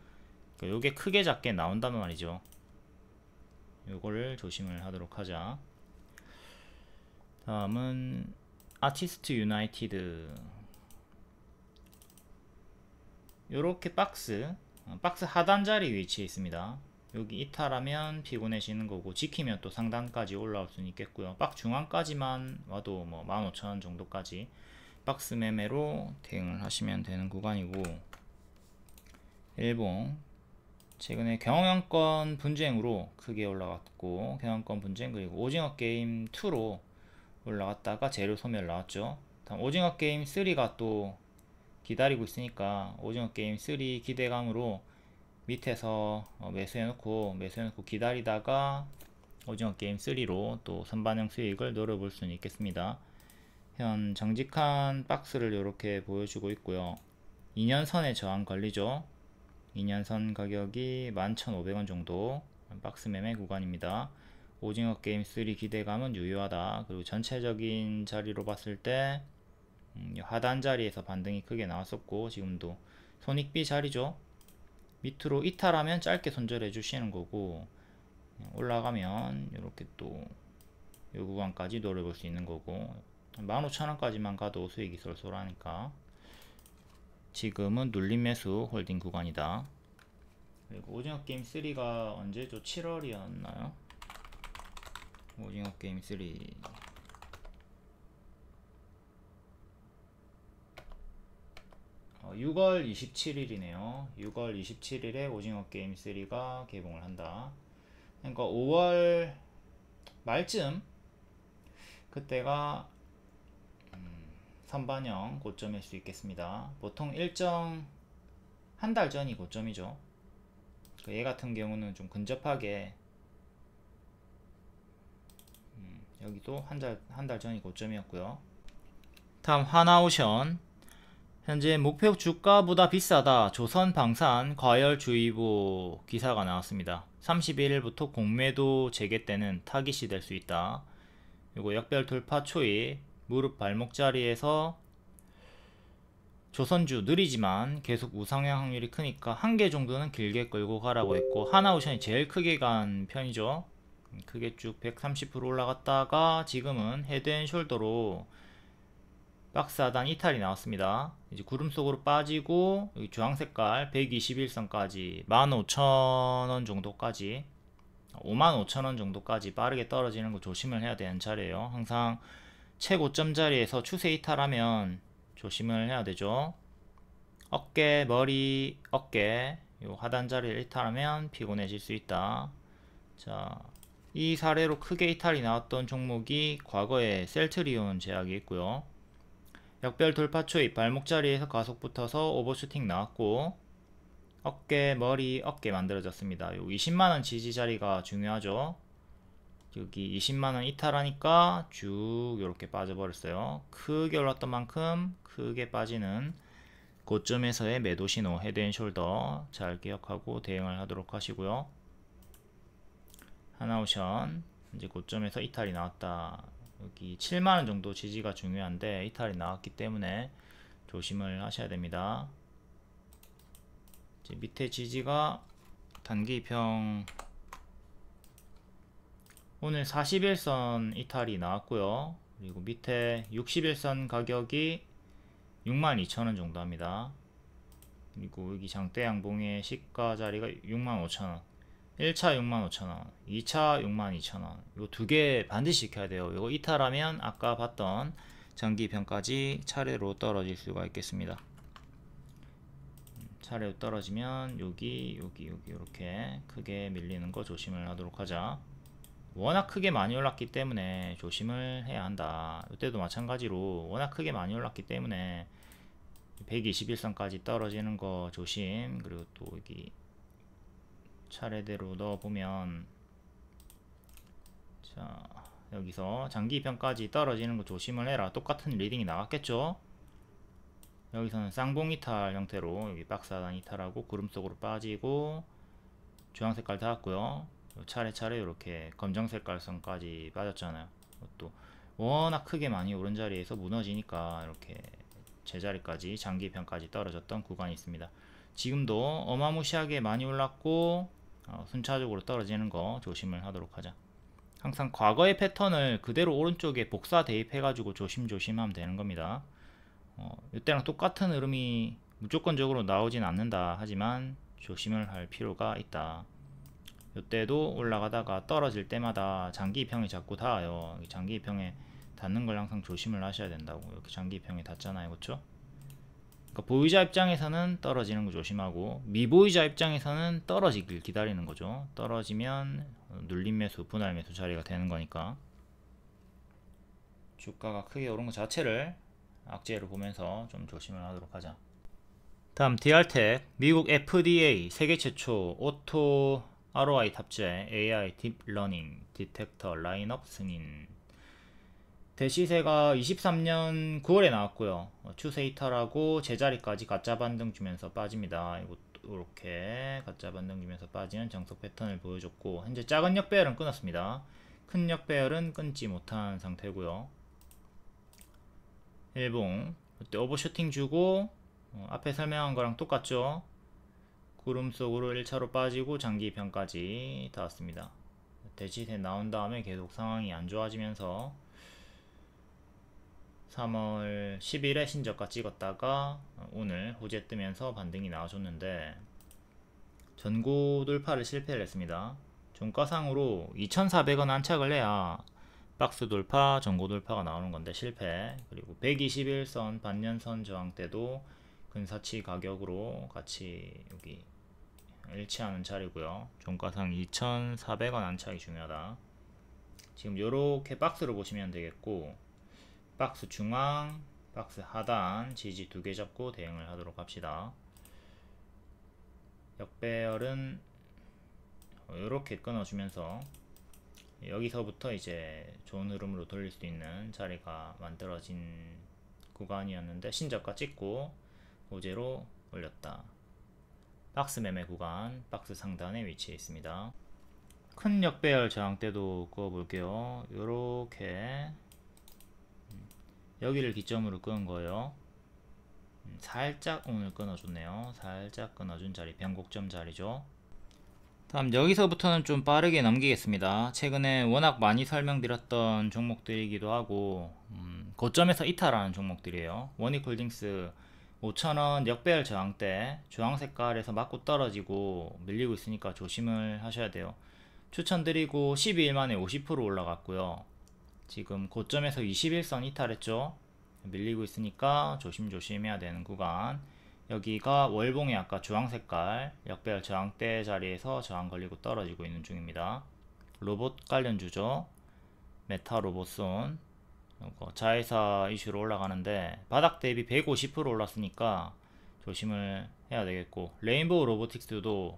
그러니까 요게 크게 작게 나온다는 말이죠. 요거를 조심을 하도록 하자. 다음은 아티스트 유나이티드. 요렇게 박스 하단 자리 위치에 있습니다. 여기 이탈하면 피곤해지는 거고 지키면 또 상단까지 올라올 수는 있겠고요. 박 중앙까지만 와도 뭐 15,000원 정도까지 박스 매매로 대응을 하시면 되는 구간이고, 일봉 최근에 경영권 분쟁으로 크게 올라갔고, 경영권 분쟁 그리고 오징어 게임 2로 올라갔다가 재료 소멸 나왔죠. 다음 오징어 게임 3가 또 기다리고 있으니까 오징어 게임 3 기대감으로 밑에서 매수해놓고 기다리다가 오징어 게임 3로 또 선반영 수익을 노려볼 수는 있겠습니다. 현 정직한 박스를 이렇게 보여주고 있고요. 2년선에 저항 걸리죠. 2년선 가격이 11,500원 정도 박스 매매 구간입니다. 오징어 게임 3 기대감은 유효하다. 그리고 전체적인 자리로 봤을 때 하단 자리에서 반등이 크게 나왔었고 지금도 손익비 자리죠. 밑으로 이탈하면 짧게 손절해 주시는 거고, 올라가면 이렇게 또 이 구간까지 노려볼 수 있는 거고, 15,000원까지만 가도 수익이 쏠쏠하니까 지금은 눌림 매수 홀딩 구간이다. 그리고 오징어 게임 3가 언제죠? 7월이었나요? 오징어 게임 3 6월 27일이네요. 6월 27일에 오징어 게임 3가 개봉을 한다. 그러니까 5월 말쯤 그때가 선반영 고점일 수 있겠습니다. 보통 일정 한 달 전이 고점이죠. 얘 같은 경우는 좀 근접하게 여기도 한 달 전이 고점이었고요. 다음 하나오션. 현재 목표 주가보다 비싸다. 조선방산 과열주의보 기사가 나왔습니다. 31일부터 공매도 재개 때는 타깃이 될 수 있다. 그리고 역별 돌파 초입 무릎 발목 자리에서 조선주 느리지만 계속 우상향 확률이 크니까 한 개 정도는 길게 끌고 가라고 했고, 하나오션이 제일 크게 간 편이죠. 크게 쭉 130% 올라갔다가 지금은 헤드앤숄더로 박스 하단 이탈이 나왔습니다. 이제 구름 속으로 빠지고 여기 주황색깔 121선까지 15,000원 정도까지, 55,000원 정도까지 빠르게 떨어지는 거 조심을 해야 되는 자리예요. 항상 최고점 자리에서 추세 이탈하면 조심을 해야 되죠. 어깨, 머리, 어깨 요 하단 자리를 이탈하면 피곤해질 수 있다. 자, 이 사례로 크게 이탈이 나왔던 종목이 과거에 셀트리온 제약이 있고요. 역별 돌파 초입 발목 자리에서 가속 붙어서 오버슈팅 나왔고, 어깨, 머리, 어깨 만들어졌습니다. 요 20만원 지지 자리가 중요하죠. 여기 20만원 이탈하니까 쭉 이렇게 빠져버렸어요. 크게 올랐던 만큼 크게 빠지는 고점에서의 매도 신호, 헤드앤숄더 잘 기억하고 대응을 하도록 하시고요. 하나오션 이제 고점에서 이탈이 나왔다. 여기 7만원 정도 지지가 중요한데 이탈이 나왔기 때문에 조심을 하셔야 됩니다. 이제 밑에 지지가 단기평 오늘 41선 이탈이 나왔고요. 그리고 밑에 61선 가격이 62,000원 정도 합니다. 그리고 여기 장대 양봉의 시가 자리가 65,000원, 1차 65,000원, 2차 62,000원. 이 두 개 반드시 지켜야 돼요. 이거 이탈하면 아까 봤던 장기평까지 차례로 떨어질 수가 있겠습니다. 차례로 떨어지면 여기 이렇게 크게 밀리는 거 조심을 하도록 하자. 워낙 크게 많이 올랐기 때문에 조심을 해야 한다. 이때도 마찬가지로 워낙 크게 많이 올랐기 때문에 121선까지 떨어지는 거 조심. 그리고 또 여기 차례대로 넣어보면, 자, 여기서 장기평까지 떨어지는 거 조심을 해라. 똑같은 리딩이 나왔겠죠. 여기서는 쌍봉 이탈 형태로 여기 박스 하단 이탈하고 구름 속으로 빠지고 주황색깔 닿았고요. 차례차례 이렇게 검정색깔 선까지 빠졌잖아요. 또 워낙 크게 많이 오른 자리에서 무너지니까 이렇게 제자리까지 장기평까지 떨어졌던 구간이 있습니다. 지금도 어마무시하게 많이 올랐고 순차적으로 떨어지는 거 조심을 하도록 하자. 항상 과거의 패턴을 그대로 오른쪽에 복사 대입해 가지고 조심조심하면 되는 겁니다. 이때랑 똑같은 흐름이 무조건적으로 나오진 않는다 하지만 조심을 할 필요가 있다. 이때도 올라가다가 떨어질 때마다 장기평이 자꾸 닿아요. 장기평에 닿는 걸 항상 조심을 하셔야 된다고. 이렇게 장기평에 닿잖아요, 그렇죠? 그러니까 보유자 입장에서는 떨어지는 거 조심하고, 미보유자 입장에서는 떨어지길 기다리는 거죠. 떨어지면 눌림 매수, 분할 매수 자리가 되는 거니까. 주가가 크게 오른 것 자체를 악재로 보면서 좀 조심을 하도록 하자. 다음 DR텍, 미국 FDA 세계 최초 오토 ROI 탑재 AI 딥러닝 디텍터 라인업 승인. 대시세가 23년 9월에 나왔고요. 추세 이탈하고 제자리까지 가짜 반등 주면서 빠집니다. 이렇게 가짜 반등 주면서 빠지는 정석 패턴을 보여줬고, 현재 작은 역배열은 끊었습니다. 큰 역배열은 끊지 못한 상태고요. 일봉 이때 오버슈팅 주고 앞에 설명한 거랑 똑같죠. 구름 속으로 1차로 빠지고 장기평까지 닿았습니다. 대시세 나온 다음에 계속 상황이 안 좋아지면서 3월 10일에 신저가 찍었다가 오늘 호재 뜨면서 반등이 나와줬는데 전고 돌파를 실패를 했습니다. 종가상으로 2,400원 안착을 해야 박스 돌파, 전고 돌파가 나오는 건데 실패. 그리고 121선 반년선 저항 때도 근사치 가격으로 같이 여기 일치하는 자리고요. 종가상 2,400원 안착이 중요하다. 지금 요렇게 박스로 보시면 되겠고, 박스 중앙, 박스 하단 지지 두 개 잡고 대응을 하도록 합시다. 역배열은 이렇게 끊어주면서 여기서부터 이제 좋은 흐름으로 돌릴 수 있는 자리가 만들어진 구간이었는데 신저가 찍고 호재로 올렸다. 박스 매매 구간 박스 상단에 위치해 있습니다. 큰 역배열 저항대도 그어볼게요. 요렇게 여기를 기점으로 끄는 거예요. 살짝 오늘 끊어줬네요. 살짝 끊어준 자리, 변곡점 자리죠. 다음 여기서부터는 좀 빠르게 넘기겠습니다. 최근에 워낙 많이 설명드렸던 종목들이기도 하고 고점에서 이탈하는 종목들이에요. 원익홀딩스 5,000원 역배열 저항대 주황 색깔에서 맞고 떨어지고 밀리고 있으니까 조심을 하셔야 돼요. 추천드리고 12일 만에 50% 올라갔고요. 지금 고점에서 21선 이탈했죠. 밀리고 있으니까 조심조심 해야 되는 구간. 여기가 월봉의 아까 주황색깔 역배열 저항대 자리에서 저항 걸리고 떨어지고 있는 중입니다. 로봇 관련주죠. 메타 로봇손 자회사 이슈로 올라가는데 바닥 대비 150% 올랐으니까 조심을 해야 되겠고, 레인보우 로보틱스도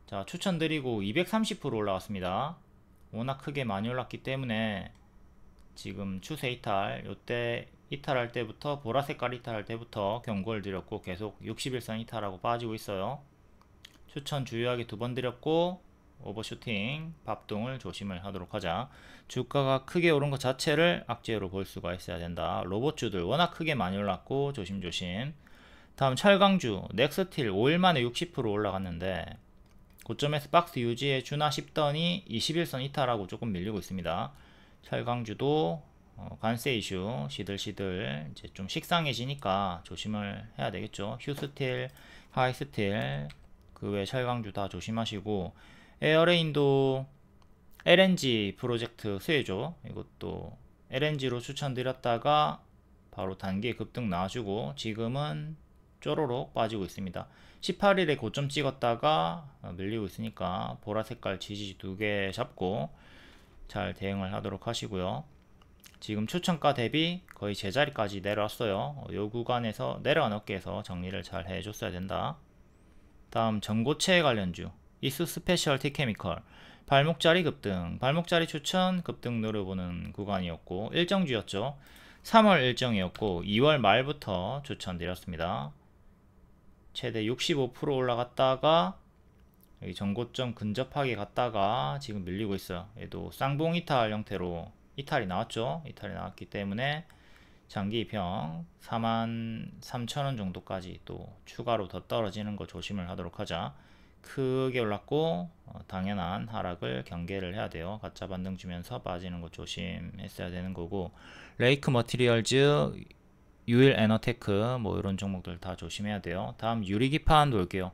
자 추천드리고 230% 올라갔습니다. 워낙 크게 많이 올랐기 때문에 지금 추세 이탈, 요때 이탈할 때부터 보라색깔 이탈할 때부터 경고를 드렸고 계속 61선 이탈하고 빠지고 있어요. 추천 주요하게 2번 드렸고 오버슈팅 밥동을 조심을 하도록 하자. 주가가 크게 오른 것 자체를 악재로 볼 수가 있어야 된다. 로봇주들 워낙 크게 많이 올랐고 조심조심. 다음 철강주 넥스틸 5일 만에 60% 올라갔는데 고점에서 박스 유지해 주나 싶더니 21선 이탈하고 조금 밀리고 있습니다. 철강주도 관세 이슈 시들시들 이제 좀 식상해지니까 조심을 해야 되겠죠. 휴스틸, 하이스틸 그 외 철강주 다 조심하시고, 에어레인도 LNG 프로젝트 수혜죠. 이것도 LNG로 추천드렸다가 바로 단기 급등 나와주고 지금은 쪼로록 빠지고 있습니다. 18일에 고점 찍었다가 밀리고 있으니까 보라색깔 지지 2개 잡고 잘 대응을 하도록 하시고요. 지금 추천가 대비 거의 제자리까지 내려왔어요. 요 구간에서 내려간 어깨에서 정리를 잘 해줬어야 된다. 다음 전고체 관련주 이수 스페셜티 케미컬 발목자리 급등, 발목자리 추천 급등 노려보는 구간이었고 일정주였죠. 3월 일정이었고 2월 말부터 추천드렸습니다. 최대 65% 올라갔다가 여기 전고점 근접하게 갔다가 지금 밀리고 있어요. 얘도 쌍봉 이탈 형태로 이탈이 나왔죠. 이탈이 나왔기 때문에 장기 입형 43,000원 정도까지 또 추가로 더 떨어지는 거 조심을 하도록 하자. 크게 올랐고 당연한 하락을 경계를 해야 돼요. 가짜 반등 주면서 빠지는 거 조심했어야 되는 거고, 레이크 머티리얼즈, 유일 에너테크 뭐 이런 종목들 다 조심해야 돼요. 다음 유리기판 볼게요.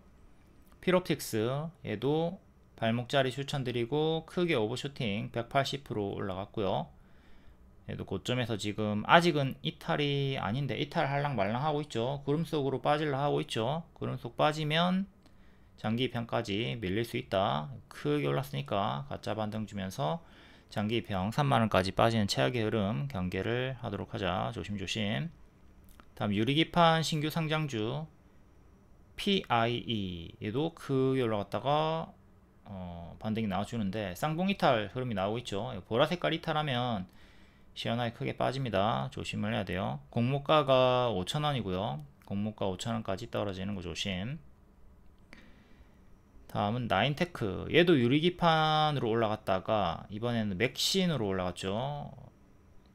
피롭틱스 얘도 발목자리 추천드리고 크게 오버슈팅 180% 올라갔고요. 얘도 고점에서 지금 아직은 이탈이 아닌데 이탈 할랑 말랑 하고 있죠. 구름 속으로 빠질라 하고 있죠. 구름 속 빠지면 장기 입형까지 밀릴 수 있다. 크게 올랐으니까 가짜 반등 주면서 장기 입형 3만원까지 빠지는 최악의 흐름 경계를 하도록 하자. 조심조심. 다음 유리기판 신규 상장주 PIE 얘도 크게 올라갔다가 반등이 나와주는데 쌍봉 이탈 흐름이 나오고 있죠. 보라색깔 이탈하면 시원하게 크게 빠집니다. 조심을 해야 돼요. 공모가가 5,000원이고요 공모가 5,000원까지 떨어지는 거 조심. 다음은 나인테크 얘도 유리기판으로 올라갔다가 이번에는 맥신으로 올라갔죠.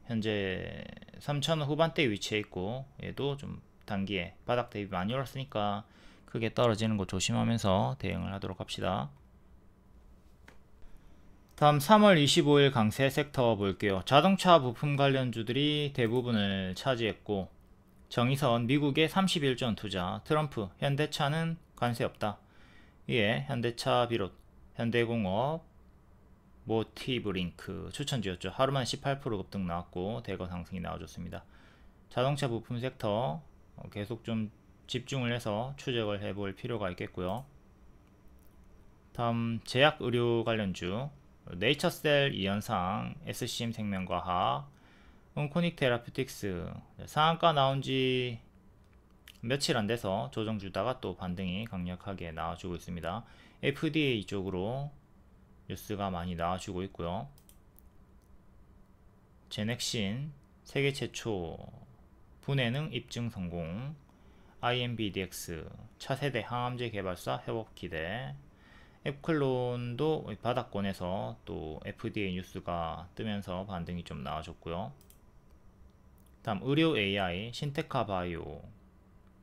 현재 3,000원 후반대에 위치해 있고 얘도 좀 단기에 바닥 대비 많이 올랐으니까 크게 떨어지는 거 조심하면서 대응을 하도록 합시다. 다음 3월 25일 강세 섹터 볼게요. 자동차 부품 관련주들이 대부분을 차지했고 정의선 미국의 31전 투자, 트럼프 현대차는 관세 없다. 이에 현대차 비롯 현대공업, 모티브링크 추천주였죠. 하루만 18% 급등 나왔고 대거 상승이 나와줬습니다. 자동차 부품 섹터 계속 좀 집중을 해서 추적을 해볼 필요가 있겠고요. 다음 제약의료 관련주 네이처셀 이현상, SCM 생명과학, 온코닉 테라퓨틱스 상한가 나온지 며칠 안돼서 조정주다가 또 반등이 강력하게 나와주고 있습니다. FDA 쪽으로 뉴스가 많이 나와주고 있고요. 제넥신 세계 최초 분해능 입증 성공, IMBDX 차세대 항암제 개발사 회복기대. 앱클론도 바닥권에서 또 FDA 뉴스가 뜨면서 반등이 좀 나와줬고요. 다음 의료 AI 신테카 바이오,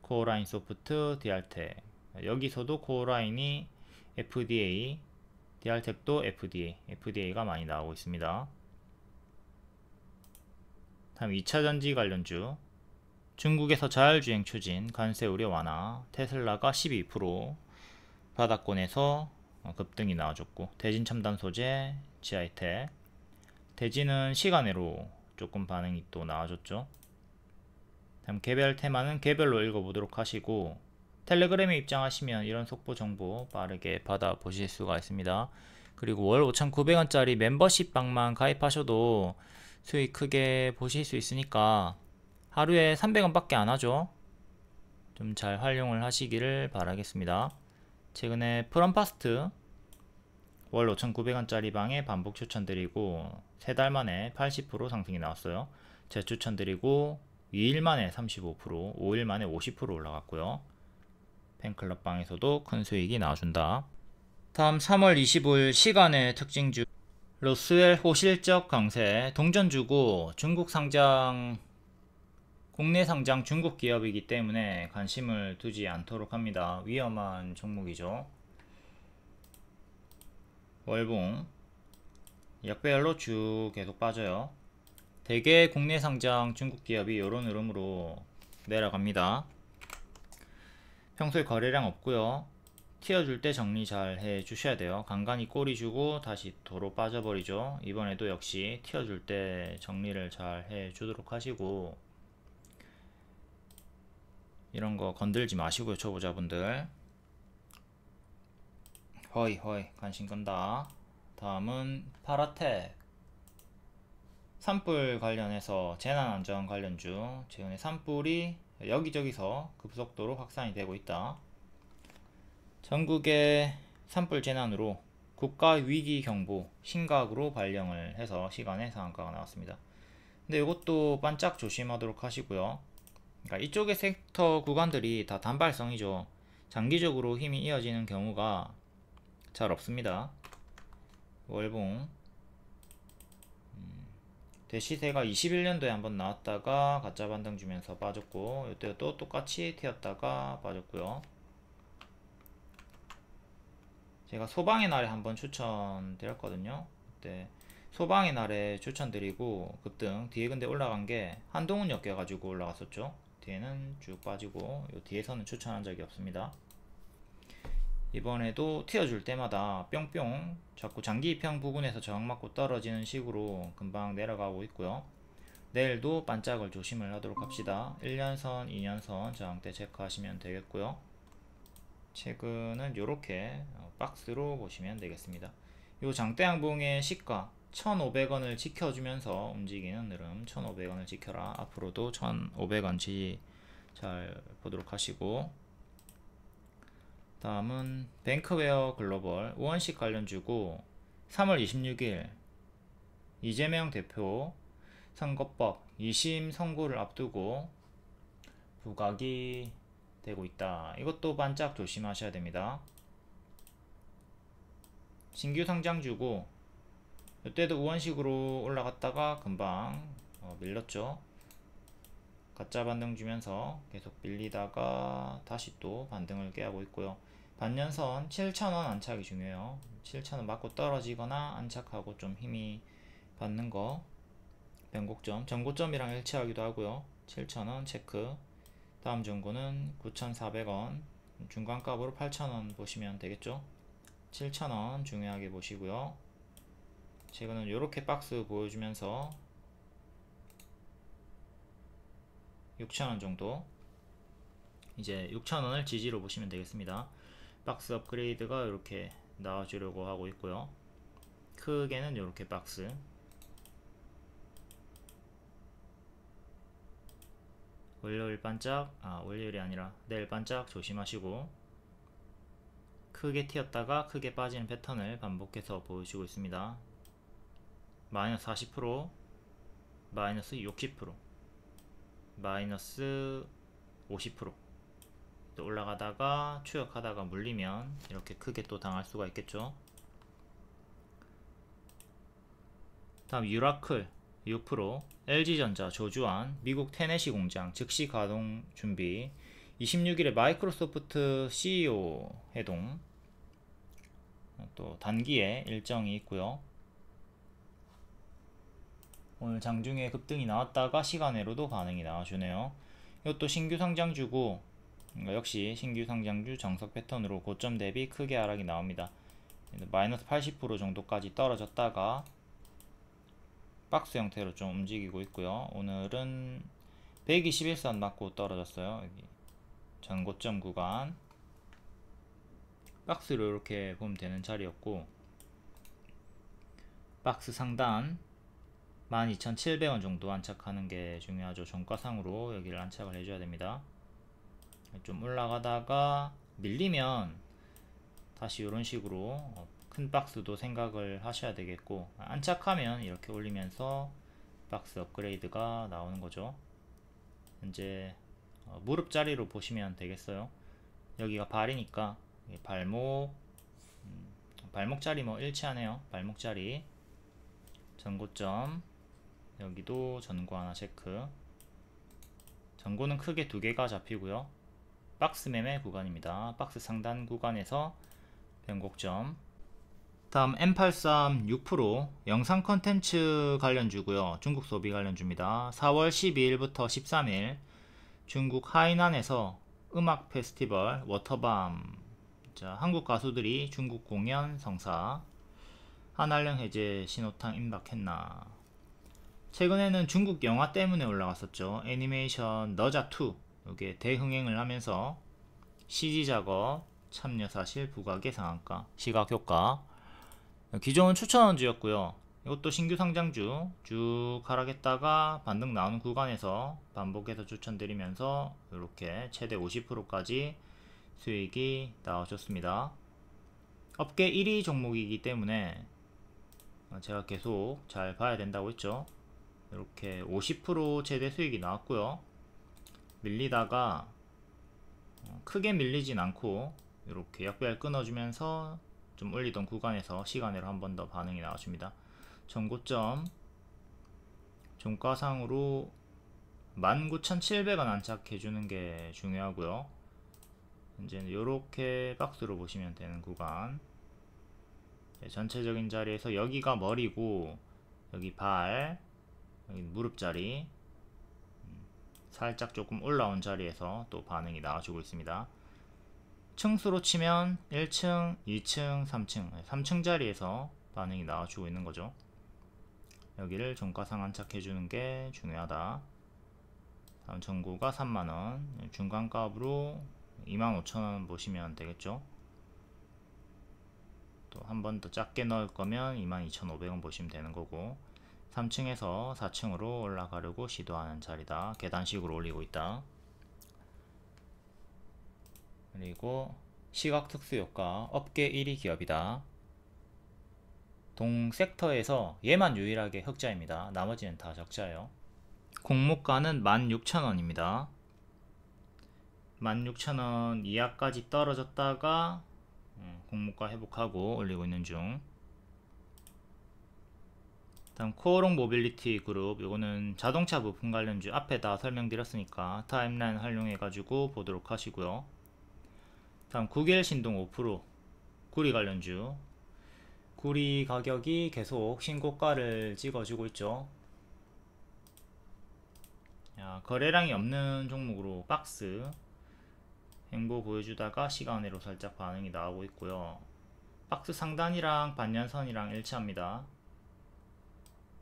코어라인 소프트, 디알텍. 여기서도 코어라인이 FDA, 디알텍도 FDA가 많이 나오고 있습니다. 다음 2차전지 관련주. 중국에서 자율주행 추진, 관세 우려 완화, 테슬라가 12%, 바닥권에서 급등이 나와줬고, 대진첨단 소재, 지하이텍. 대진은 시간으로 조금 반응이 또 나와줬죠. 다음 개별 테마는 개별로 읽어보도록 하시고, 텔레그램에 입장하시면 이런 속보 정보 빠르게 받아보실 수가 있습니다. 그리고 월 5,900원짜리 멤버십 방만 가입하셔도 수익 크게 보실 수 있으니까 하루에 300원 밖에 안 하죠. 좀 잘 활용을 하시기를 바라겠습니다. 최근에 프롬파스트 월 5,900원짜리 방에 반복 추천드리고 3달 만에 80% 상승이 나왔어요. 재추천드리고 2일 만에 35%, 5일 만에 50% 올라갔고요. 팬클럽 방에서도 큰 수익이 나와준다. 다음 3월 25일 시간의 특징주. 로스웰 호실적 강세. 동전주고 중국 상장, 국내 상장 중국 기업이기 때문에 관심을 두지 않도록 합니다. 위험한 종목이죠. 월봉 역배열로 쭉 계속 빠져요. 대개 국내 상장 중국 기업이 이런 흐름으로 내려갑니다. 평소에 거래량 없고요. 튀어줄 때 정리 잘 해주셔야 돼요. 간간히 꼬리 주고 다시 도로 빠져버리죠. 이번에도 역시 튀어줄 때 정리를 잘 해주도록 하시고, 이런 거 건들지 마시고요. 초보자분들 허이 관심 끈다. 다음은 파라텍 산불 관련해서 재난안전 관련주. 최근에 산불이 여기저기서 급속도로 확산이 되고 있다. 전국의 산불 재난으로 국가위기경보 심각으로 발령을 해서 시간에 상한가가 나왔습니다. 근데 이것도 반짝 조심하도록 하시고요. 그러니까 이쪽의 섹터 구간들이 다 단발성이죠. 장기적으로 힘이 이어지는 경우가 잘 없습니다. 월봉 대시세가 21년도에 한번 나왔다가 가짜 반등 주면서 빠졌고, 이때 또 똑같이 튀었다가 빠졌고요. 제가 소방의 날에 한번 추천드렸거든요. 그때 소방의 날에 추천드리고 급등, 뒤에 근데 올라간 게 한동훈 엮여가지고 올라갔었죠. 뒤에는 쭉 빠지고, 요 뒤에서는 추천한 적이 없습니다. 이번에도 튀어줄 때마다 뿅뿅 자꾸 장기 입형 부분에서 저항 맞고 떨어지는 식으로 금방 내려가고 있고요. 내일도 반짝을 조심을 하도록 합시다. 1년선, 2년선 저항대 체크하시면 되겠고요. 최근은 이렇게 박스로 보시면 되겠습니다. 요 장대양봉의 시가 1,500원을 지켜주면서 움직이는 흐름. 1,500원을 지켜라. 앞으로도 1,500원 지지 잘 보도록 하시고, 다음은 뱅크웨어 글로벌 우원식 관련주고, 3월 26일 이재명 대표 선거법 2심 선고를 앞두고 부각이 되고 있다. 이것도 반짝 조심하셔야 됩니다. 신규 상장주고, 이때도 우원식으로 올라갔다가 금방 밀렸죠. 가짜 반등 주면서 계속 밀리다가 다시 또 반등을 깨하고 있고요. 반년선 7,000원 안착이 중요해요. 7,000원 맞고 떨어지거나 안착하고 좀 힘이 받는 거. 변곡점, 전고점이랑 일치하기도 하고요. 7,000원 체크. 다음 전고는 9,400원, 중간값으로 8,000원 보시면 되겠죠. 7,000원 중요하게 보시고요. 최근은 이렇게 박스 보여주면서 6,000원 정도, 이제 6,000원을 지지로 보시면 되겠습니다. 박스 업그레이드가 이렇게 나와주려고 하고 있고요. 크게는 이렇게 박스, 월요일 반짝, 월요일이 아니라 내일 반짝 조심하시고, 크게 튀었다가 크게 빠지는 패턴을 반복해서 보여주고 있습니다. 마이너스 40%, 마이너스 60%, 마이너스 50%, 또 올라가다가 추격하다가 물리면 이렇게 크게 또 당할 수가 있겠죠. 다음 유라클 6%, LG전자 조주환, 미국 테네시 공장 즉시 가동 준비, 26일에 마이크로소프트 CEO 회동, 또 단기에 일정이 있고요. 오늘 장중에 급등이 나왔다가 시간외로도 반응이 나와주네요. 이것도 신규 상장주고 역시 신규 상장주 정석 패턴으로 고점 대비 크게 하락이 나옵니다. 마이너스 80% 정도까지 떨어졌다가 박스 형태로 좀 움직이고 있고요. 오늘은 121선 맞고 떨어졌어요. 여기 전고점 구간 박스로 이렇게 보면 되는 자리였고, 박스 상단 12,700원 정도 안착하는 게 중요하죠. 종가상으로 여기를 안착을 해줘야 됩니다. 좀 올라가다가 밀리면 다시 이런 식으로 큰 박스도 생각을 하셔야 되겠고, 안착하면 이렇게 올리면서 박스 업그레이드가 나오는 거죠. 이제 무릎 자리로 보시면 되겠어요. 여기가 발이니까 발목, 발목 자리 뭐 일치하네요. 발목 자리 전고점, 여기도 전고 하나 체크. 전고는 크게 두 개가 잡히고요. 박스 매매 구간입니다. 박스 상단 구간에서 변곡점. 다음 M83 6% 영상 컨텐츠 관련주고요. 중국 소비 관련주입니다. 4월 12일부터 13일 중국 하이난에서 음악 페스티벌 워터밤, 자, 한국 가수들이 중국 공연 성사, 한알령 해제 신호탄 임박했나. 최근에는 중국 영화 때문에 올라갔었죠. 애니메이션 너자2 이게 대흥행을 하면서 CG 작업 참여 사실 부각의 상한가 시각 효과. 기존은 추천주였고요. 이것도 신규 상장주 쭉 하락했다가 반등 나오는 구간에서 반복해서 추천드리면서 이렇게 최대 50%까지 수익이 나와줬습니다. 업계 1위 종목이기 때문에 제가 계속 잘 봐야 된다고 했죠. 이렇게 50% 최대 수익이 나왔고요. 밀리다가 크게 밀리진 않고 이렇게 약별 끊어주면서 좀 올리던 구간에서 시간으로 한 번 더 반응이 나와줍니다. 전고점 종가상으로 19,700원 안착해주는 게 중요하고요. 이제는 이렇게 박스로 보시면 되는 구간, 전체적인 자리에서 여기가 머리고 여기 발, 여기 무릎 자리, 살짝 조금 올라온 자리에서 또 반응이 나와주고 있습니다. 층수로 치면 1층, 2층, 3층 3층 자리에서 반응이 나와주고 있는 거죠. 여기를 종가상 안착해주는 게 중요하다. 다음 전고가 3만원, 중간값으로 25,000원 보시면 되겠죠. 또 한 번 더 작게 넣을 거면 22,500원 보시면 되는 거고, 3층에서 4층으로 올라가려고 시도하는 자리다. 계단식으로 올리고 있다. 그리고 시각 특수효과 업계 1위 기업이다. 동 섹터에서 얘만 유일하게 흑자입니다. 나머지는 다 적자예요. 공모가는 16,000원입니다 16,000원 이하까지 떨어졌다가 공모가 회복하고 올리고 있는 중. 다음 코오롱 모빌리티 그룹, 요거는 자동차 부품 관련주 앞에 다 설명드렸으니까 타임라인 활용해 가지고 보도록 하시고요. 다음 구겔 신동 5%, 구리 관련주. 구리 가격이 계속 신고가를 찍어주고 있죠. 야, 거래량이 없는 종목으로 박스 행보 보여주다가 시간으로 살짝 반응이 나오고 있고요. 박스 상단이랑 반년선이랑 일치합니다.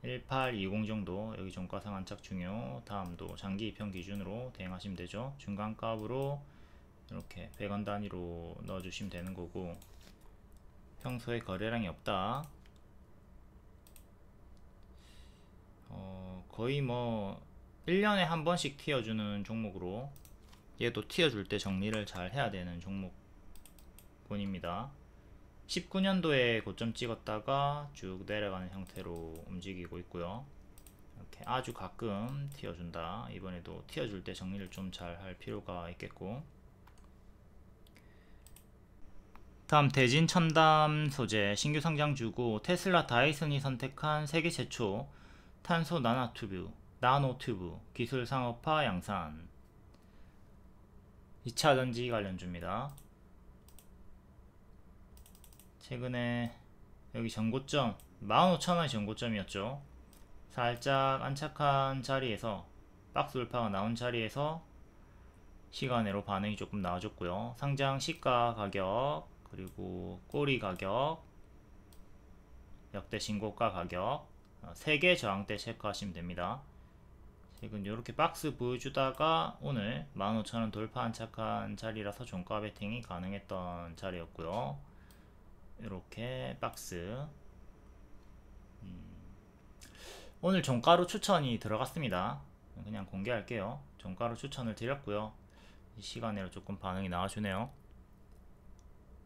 1820 정도, 여기 종가상 안착 중요. 다음도 장기 2편 기준으로 대응하시면 되죠. 중간값으로 이렇게 100원 단위로 넣어주시면 되는 거고, 평소에 거래량이 없다. 거의 뭐 1년에 한 번씩 튀어주는 종목으로, 얘도 튀어줄 때 정리를 잘 해야 되는 종목군입니다. 19년도에 고점 찍었다가 쭉 내려가는 형태로 움직이고 있고요. 이렇게 아주 가끔 튀어준다. 이번에도 튀어줄 때 정리를 좀 잘 할 필요가 있겠고, 다음 대진 첨단 소재 신규 상장주고 테슬라 다이슨이 선택한 세계 최초 탄소 나노튜브 기술 상업화 양산 2차전지 관련주입니다. 최근에 여기 전고점 15,000원이 전고점이었죠. 살짝 안착한 자리에서 박스 돌파가 나온 자리에서 시간으로 반응이 조금 나와줬고요. 상장 시가 가격 그리고 꼬리 가격 역대 신고가 가격 3개 저항대 체크하시면 됩니다. 지금 이렇게 박스 보여주다가 오늘 15,000원 돌파 안착한 자리라서 종가 베팅이 가능했던 자리였고요. 이렇게 박스 오늘 종가로 추천이 들어갔습니다. 그냥 공개할게요. 종가로 추천을 드렸고요. 이 시간으로 조금 반응이 나와주네요.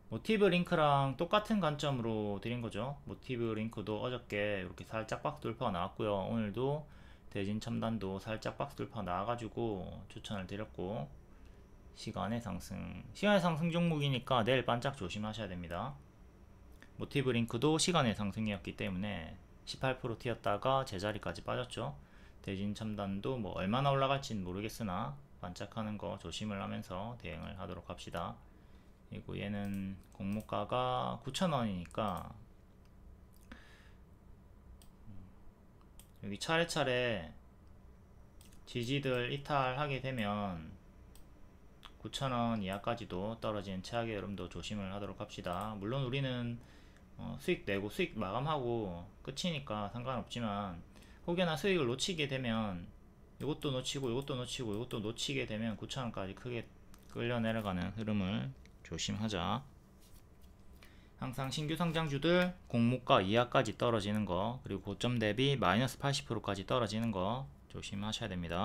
모티브 링크랑 똑같은 관점으로 드린 거죠. 모티브 링크도 어저께 이렇게 살짝 박스 돌파가 나왔고요. 오늘도 대진 첨단도 살짝 박스 돌파 나와가지고 추천을 드렸고, 시간의 상승 종목이니까 내일 반짝 조심하셔야 됩니다. 모티브 링크도 시간의 상승이었기 때문에 18% 튀었다가 제자리까지 빠졌죠. 대진 첨단도 뭐 얼마나 올라갈지는 모르겠으나 반짝하는 거 조심을 하면서 대응을 하도록 합시다. 그리고 얘는 공모가가 9,000원이니까 여기 차례차례 지지들 이탈하게 되면 9,000원 이하까지도 떨어지는 최악의 흐름도 조심을 하도록 합시다. 물론 우리는 수익 내고 수익 마감하고 끝이니까 상관없지만, 혹여나 수익을 놓치게 되면 이것도 놓치고 이것도 놓치고 이것도 놓치게 되면 9,000원까지 크게 끌려 내려가는 흐름을 조심하자. 항상 신규 상장주들 공모가 이하까지 떨어지는 거, 그리고 고점 대비 마이너스 80%까지 떨어지는 거 조심하셔야 됩니다.